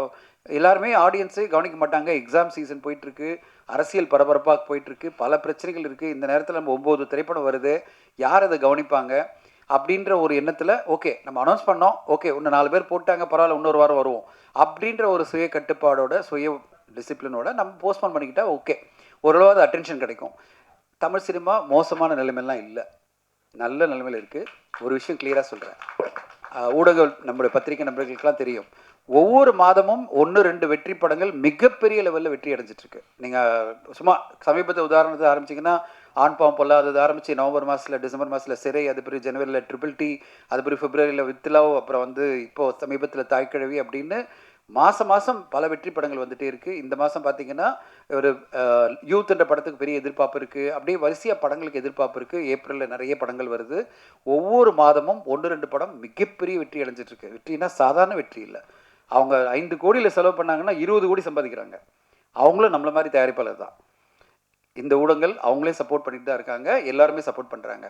எல்லாருமே ஆடியன்ஸே கவனிக்க மாட்டாங்க. எக்ஸாம் சீசன் போயிட்டுருக்கு, அரசியல் பரபரப்பாக போயிட்டுருக்கு, பல பிரச்சனைகள் இருக்குது. இந்த நேரத்தில் நம்ம 9 திரைப்படம் வருது, யார் அதை கவனிப்பாங்க அப்படின்ற ஒரு எண்ணத்தில் ஓகே நம்ம அனௌன்ஸ் பண்ணோம், ஓகே இன்னும் 4 பேர் போட்டாங்க, பரவாயில்ல இன்னொரு வாரம் வருவோம் அப்படின்ற ஒரு சுய கட்டுப்பாடோட சுய டிசிப்ளினோட நம்ம போஸ்ட்போன் பண்ணிக்கிட்டால் ஓகே, ஓரளவு அட்டென்ஷன் கிடைக்கும். தமிழ் சினிமா மோசமான நிலைமையெல்லாம் இல்லை, நல்ல நிலைமையில் இருக்குது. ஒரு விஷயம் கிளியராக சொல்கிறேன், ஊடகங்கள் நம்முடைய பத்திரிகை நண்பர்களுக்கெல்லாம் தெரியும், ஒவ்வொரு மாதமும் 1-2 வெற்றி படங்கள் மிகப்பெரிய லெவலில் வெற்றி அடைஞ்சிட்ருக்கு. நீங்கள் சும்மா சமீபத்தை உதாரணத்தை ஆரம்பிச்சிங்கன்னா ஆண் பாவம் பொல்லாதது ஆரம்பித்து நவம்பர் மாதத்தில் டிசம்பர் மாதத்தில் சிறை, அது பிறகு ஜனவரியில் ட்ரிபிள் டி, அது பிறகு பிப்ரவரியில் வித் லவ், அப்புறம் வந்து இப்போது சமீபத்தில் தாய்க்கிழவி அப்படின்னு மாதம் பல வெற்றி படங்கள் வந்துகிட்டே இருக்குது. இந்த மாதம் பார்த்திங்கன்னா ஒரு யூத்ன்ற படத்துக்கு பெரிய எதிர்பார்ப்பு இருக்குது. அப்படியே வரிசையாக படங்களுக்கு எதிர்பார்ப்பு இருக்குது. ஏப்ரலில் நிறைய படங்கள் வருது. ஒவ்வொரு மாதமும் 1-2 படம் மிகப்பெரிய வெற்றி அடைஞ்சிட்ருக்கு. வெற்றினா சாதாரண வெற்றி இல்லை. அவங்க 5 கோடியில் செலவு பண்ணாங்கன்னா 20 கோடி சம்பாதிக்கிறாங்க. அவங்களும் நம்மள மாதிரி தயாரிப்பாளர் தான். இந்த ஊடகங்கள் அவங்களே சப்போர்ட் பண்ணிட்டு தான் இருக்காங்க. எல்லாருமே சப்போர்ட் பண்ணுறாங்க.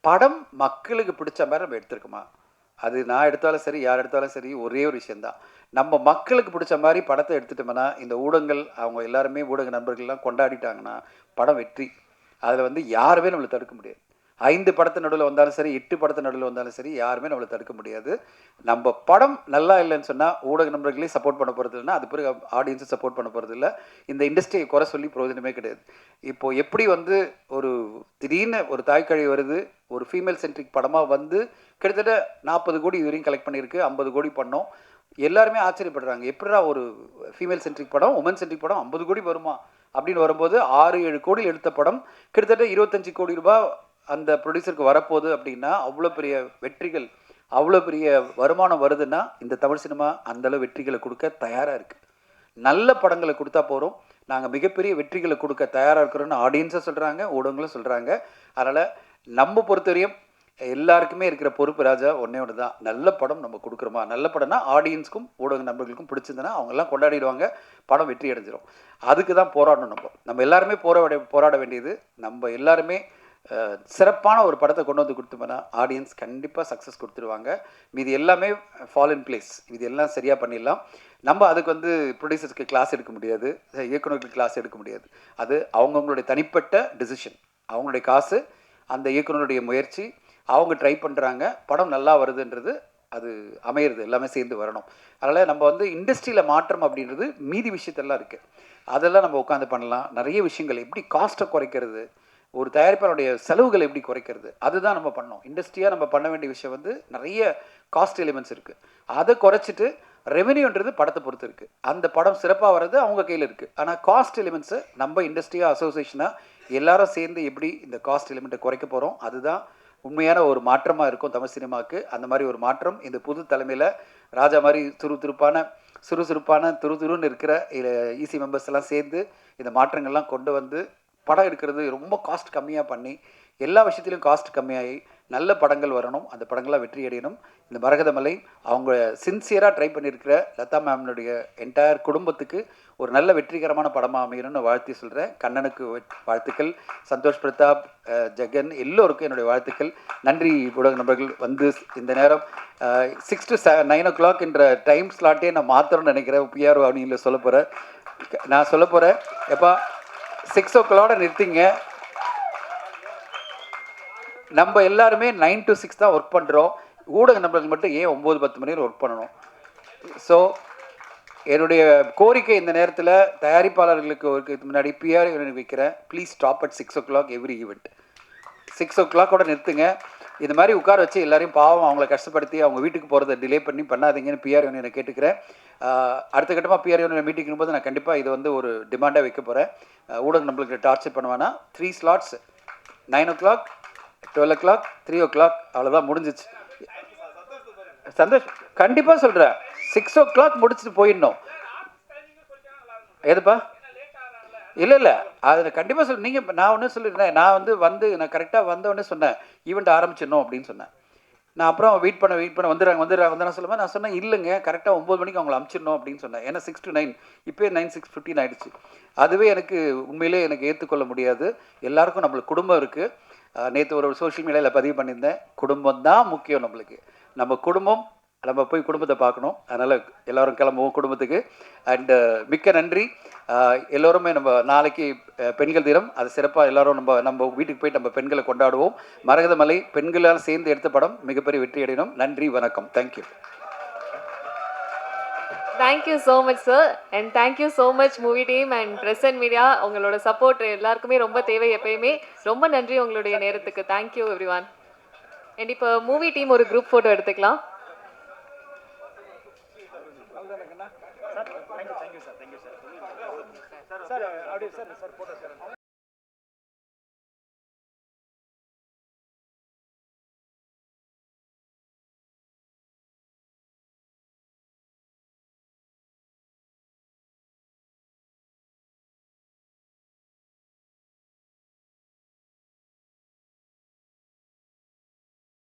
படம் மக்களுக்கு பிடிச்ச மாதிரி நம்ம எடுத்துருக்குமா? அது நான் எடுத்தாலும் சரி, யார் எடுத்தாலும் சரி, ஒரே ஒரு விஷயந்தான். நம்ம மக்களுக்கு பிடிச்ச மாதிரி படத்தை எடுத்துட்டோம்னா, இந்த ஊடகங்கள் அவங்க எல்லாருமே ஊடக நண்பர்கள்லாம் கொண்டாடிட்டாங்கன்னா படம் வெற்றி. அதில் வந்து யாருமே நம்மளை தடுக்க முடியாது. 5 படத்து நடுவில் வந்தாலும் சரி, 8 படத்து நடுவில் வந்தாலும் சரி, யாருமே நம்மளை தடுக்க முடியாது. நம்ம படம் நல்லா இல்லைன்னு சொன்னால் ஊடக நண்பர்களையும் சப்போர்ட் பண்ண போகிறது இல்லைன்னா, அது பிறகு ஆடியன்ஸும் சப்போர்ட் பண்ண போகிறது இல்லை. இந்த இண்டஸ்ட்ரியை குறை சொல்லி பிரயோஜனமே கிடையாது. இப்போது எப்படி வந்து ஒரு திடீர்னு ஒரு தாய்க்கழி வருது, ஒரு ஃபீமேல் சென்ட்ரிக் படமாக வந்து கிட்டத்தட்ட 40 கோடி இதுவரையும் கலெக்ட் பண்ணியிருக்கு, 50 கோடி பண்ணோம். எல்லாருமே ஆச்சரியப்படுறாங்க, எப்படிடா ஒரு ஃபீமேல் சென்ட்ரிக் படம், உமன் சென்ட்ரிக் படம் 50 கோடி வருமா அப்படின்னு வரும்போது 6-7 கோடியில் எடுத்த படம் கிட்டத்தட்ட 25 கோடி ரூபாய் அந்த ப்ரொடியூசருக்கு வரப்போகுது. அப்படின்னா அவ்வளோ பெரிய வெற்றிகள், அவ்வளோ பெரிய வருமானம் வருதுன்னா இந்த தமிழ் சினிமா அந்தளவு வெற்றிகளை கொடுக்க தயாராக இருக்குது. நல்ல படங்களை கொடுத்தா போகிறோம், நாங்கள் மிகப்பெரிய வெற்றிகளை கொடுக்க தயாராக இருக்கிறோன்னு ஆடியன்ஸை சொல்கிறாங்க, ஊடகங்களும் சொல்கிறாங்க. அதனால் நம்ம பொறுத்தவரையும் எல்லாருக்குமே இருக்கிற பொறுப்பு ராஜா ஒன்றே ஒன்று தான், நல்ல படம் நம்ம கொடுக்குறோமா. நல்ல படம்னா ஆடியன்ஸ்க்கும் ஊடக நண்பர்களுக்கும் பிடிச்சிருந்தனா அவங்கெல்லாம் கொண்டாடிடுவாங்க, படம் வெற்றி அடைஞ்சிரும். அதுக்கு தான் போராடணும். நம்ம எல்லாருமே போராட வேண்டியது. நம்ம எல்லாருமே சிறப்பான ஒரு படத்தை கொண்டு வந்து கொடுத்தோம்னா ஆடியன்ஸ் கண்டிப்பாக சக்ஸஸ் கொடுத்துருவாங்க. மீது எல்லாமே ஃபால் இன் பிளேஸ், இது எல்லாம் சரியாக பண்ணிடலாம். நம்ம அதுக்கு வந்து ப்ரொடியூசர்ஸ்க்கு கிளாஸ் எடுக்க முடியாது, இயக்குநர்களுக்கு கிளாஸ் எடுக்க முடியாது. அது அவங்கவுங்களுடைய தனிப்பட்ட டிசிஷன், அவங்களுடைய காசு, அந்த இயக்குநருடைய முயற்சி, அவங்க ட்ரை பண்ணுறாங்க, படம் நல்லா வருதுன்றது அது அமையிறது எல்லாமே சேர்ந்து வரணும். அதனால் நம்ம வந்து இண்டஸ்ட்ரியில் மாற்றம் அப்படின்றது மீதி விஷயத்தெல்லாம் இருக்குது, அதெல்லாம் நம்ம உட்காந்து பண்ணலாம். நிறைய விஷயங்கள் எப்படி காஸ்ட்டை குறைக்கிறது, ஒரு தயாரிப்பாளருடைய செலவுகள் எப்படி குறைக்கிறது, அதுதான் நம்ம பண்ணோம். இண்டஸ்ட்ரியாக நம்ம பண்ண வேண்டிய விஷயம் வந்து நிறைய காஸ்ட் எலிமெண்ட்ஸ் இருக்குது. அதை குறைச்சிட்டு ரெவென்யூன்றது படத்தை பொறுத்து இருக்குது. அந்த படம் சிறப்பாக வர்றது அவங்க கையில் இருக்குது. ஆனால் காஸ்ட் எலிமெண்ட்ஸை நம்ம இண்டஸ்ட்ரியாக அசோசியேஷனாக எல்லாரும் சேர்ந்து எப்படி இந்த காஸ்ட் எலிமெண்ட்டை குறைக்க போகிறோம், அதுதான் உண்மையான ஒரு மாற்றமாக இருக்கும் தமிழ் சினிமாவுக்கு. அந்த மாதிரி ஒரு மாற்றம் இந்த புது தலைமையில் ராஜா மாதிரி சுறுசுறுப்பான துருன்னு இருக்கிற ஈசி மெம்பர்ஸ் எல்லாம் சேர்ந்து இந்த மாற்றங்கள்லாம் கொண்டு வந்து படம் எடுக்கிறது ரொம்ப காஸ்ட் கம்மியாக பண்ணி, எல்லா விஷயத்துலையும் காஸ்ட் கம்மியாகி நல்ல படங்கள் வரணும், அந்த படங்கள்லாம் வெற்றி அடையணும். இந்த மரகதமலை அவங்க சின்சியராக ட்ரை பண்ணியிருக்கிற லதா மேம்னுடைய என்டையர் குடும்பத்துக்கு ஒரு நல்ல வெற்றிகரமான படமாக அமையணும்னு வாழ்த்தி சொல்கிறேன். கண்ணனுக்கு வாழ்த்துக்கள், சந்தோஷ் பிரதாப், ஜெகன் எல்லோருக்கும் என்னுடைய வாழ்த்துக்கள். நன்றி ஊடக நண்பர்கள். வந்து இந்த நேரம் 6 to 9 o'clock என்ற டைம் ஸ்லாட்டே நான் மாற்றணும்னு நினைக்கிறேன். பிஆர்ஓ அப்படின்னு சொல்ல போகிறேன். எப்பா 6 o'clock நிறுத்திங்க. நம்ம எல்லாருமே 9 to 6 தான் ஒர்க் பண்ணுறோம். ஊடக நண்பர்கள் மட்டும் ஏன் 9-10 மணி நேரம் ஒர்க் பண்ணணும்? ஸோ என்னுடைய கோரிக்கை இந்த நேரத்தில் தயாரிப்பாளர்களுக்கு முன்னாடி பிஆர் வைக்கிறேன், please stop at 6 o'clock every event. 6 o'clock நிறுத்துங்க. இது மாதிரி உட்கார வச்சு எல்லாரையும் பாவம் அவங்கள கஷ்டப்படுத்தி அவங்க வீட்டுக்கு போகிறத டிலே பண்ணாதீங்கன்னு பிஆர் யூனியனை கேட்டுக்கிறேன். அடுத்த கட்டமாக பிஆர் யூனியன் மீட்டிங் போது நான் கண்டிப்பாக இதை வந்து ஒரு டிமாண்டாக வைக்க போகிறேன். ஊடகம் நம்மளுக்கு டார்ச்சர் பண்ணுவானா 3 slots, 9 o'clock, 12 o'clock, 3 o'clock, அவ்வளோதான் முடிஞ்சிச்சு. சந்தோஷ் கண்டிப்பாக சொல்கிறேன், 6 o'clock முடிச்சுட்டு போயிடணும். எதுப்பா? இல்லை அதை கண்டிப்பாக சொல்ல. நீங்கள் நான் ஒன்று சொல்லியிருந்தேன், நான் கரெக்டாக வந்தோடனே சொன்னேன் ஈவெண்ட் ஆரம்பிச்சிடணும் அப்படின்னு சொன்னேன். நான் அப்புறம் வெயிட் பண்ண வந்துடுறாங்க சொல்லுவேன். நான் சொன்னேன் இல்லைங்க, கரெக்டாக 9 மணிக்கு அவங்களை அனுப்பிச்சிடணும் அப்படின்னு சொன்னேன். ஏன்னா 6 to 9 இப்போயே 9:15 ஆகிடுச்சு. அதுவே எனக்கு உண்மையிலே ஏற்றுக்கொள்ள முடியாது. எல்லாருக்கும் நம்மளுக்கு குடும்பம் இருக்குது. நேற்று ஒரு சோஷியல் மீடியாவில் பதிவு பண்ணியிருந்தேன், குடும்பம் தான் முக்கியம் நம்மளுக்கு. நம்ம குடும்பம், நம்ம போய் குடும்பத்தை பார்க்கணும். அதனால் எல்லோரும் கிளம்புவோம் குடும்பத்துக்கு. அண்டு மிக்க நன்றி. எல்லோருமே நம்ம நாளைக்கு பெண்கள் தினம், அது சிறப்பாக எல்லோரும் நம்ம வீட்டுக்கு போய் நம்ம பெண்களை கொண்டாடுவோம். மரகதமலை பெண்களால் சேர்ந்து எடுத்த படம் மிகப்பெரிய வெற்றி அடையணும். நன்றி, வணக்கம். Thank you. Thank you so much sir, and thank you so much movie team and press and media. உங்களோட சப்போர்ட் எல்லாருக்குமே ரொம்ப தேவை எப்பயுமே. ரொம்ப நன்றி உங்களுடைய நேரத்துக்கு. Thank you every one. அண்ட் இப்போ மூவி டீம் ஒரு குரூப் ஃபோட்டோ எடுத்துக்கலாம்.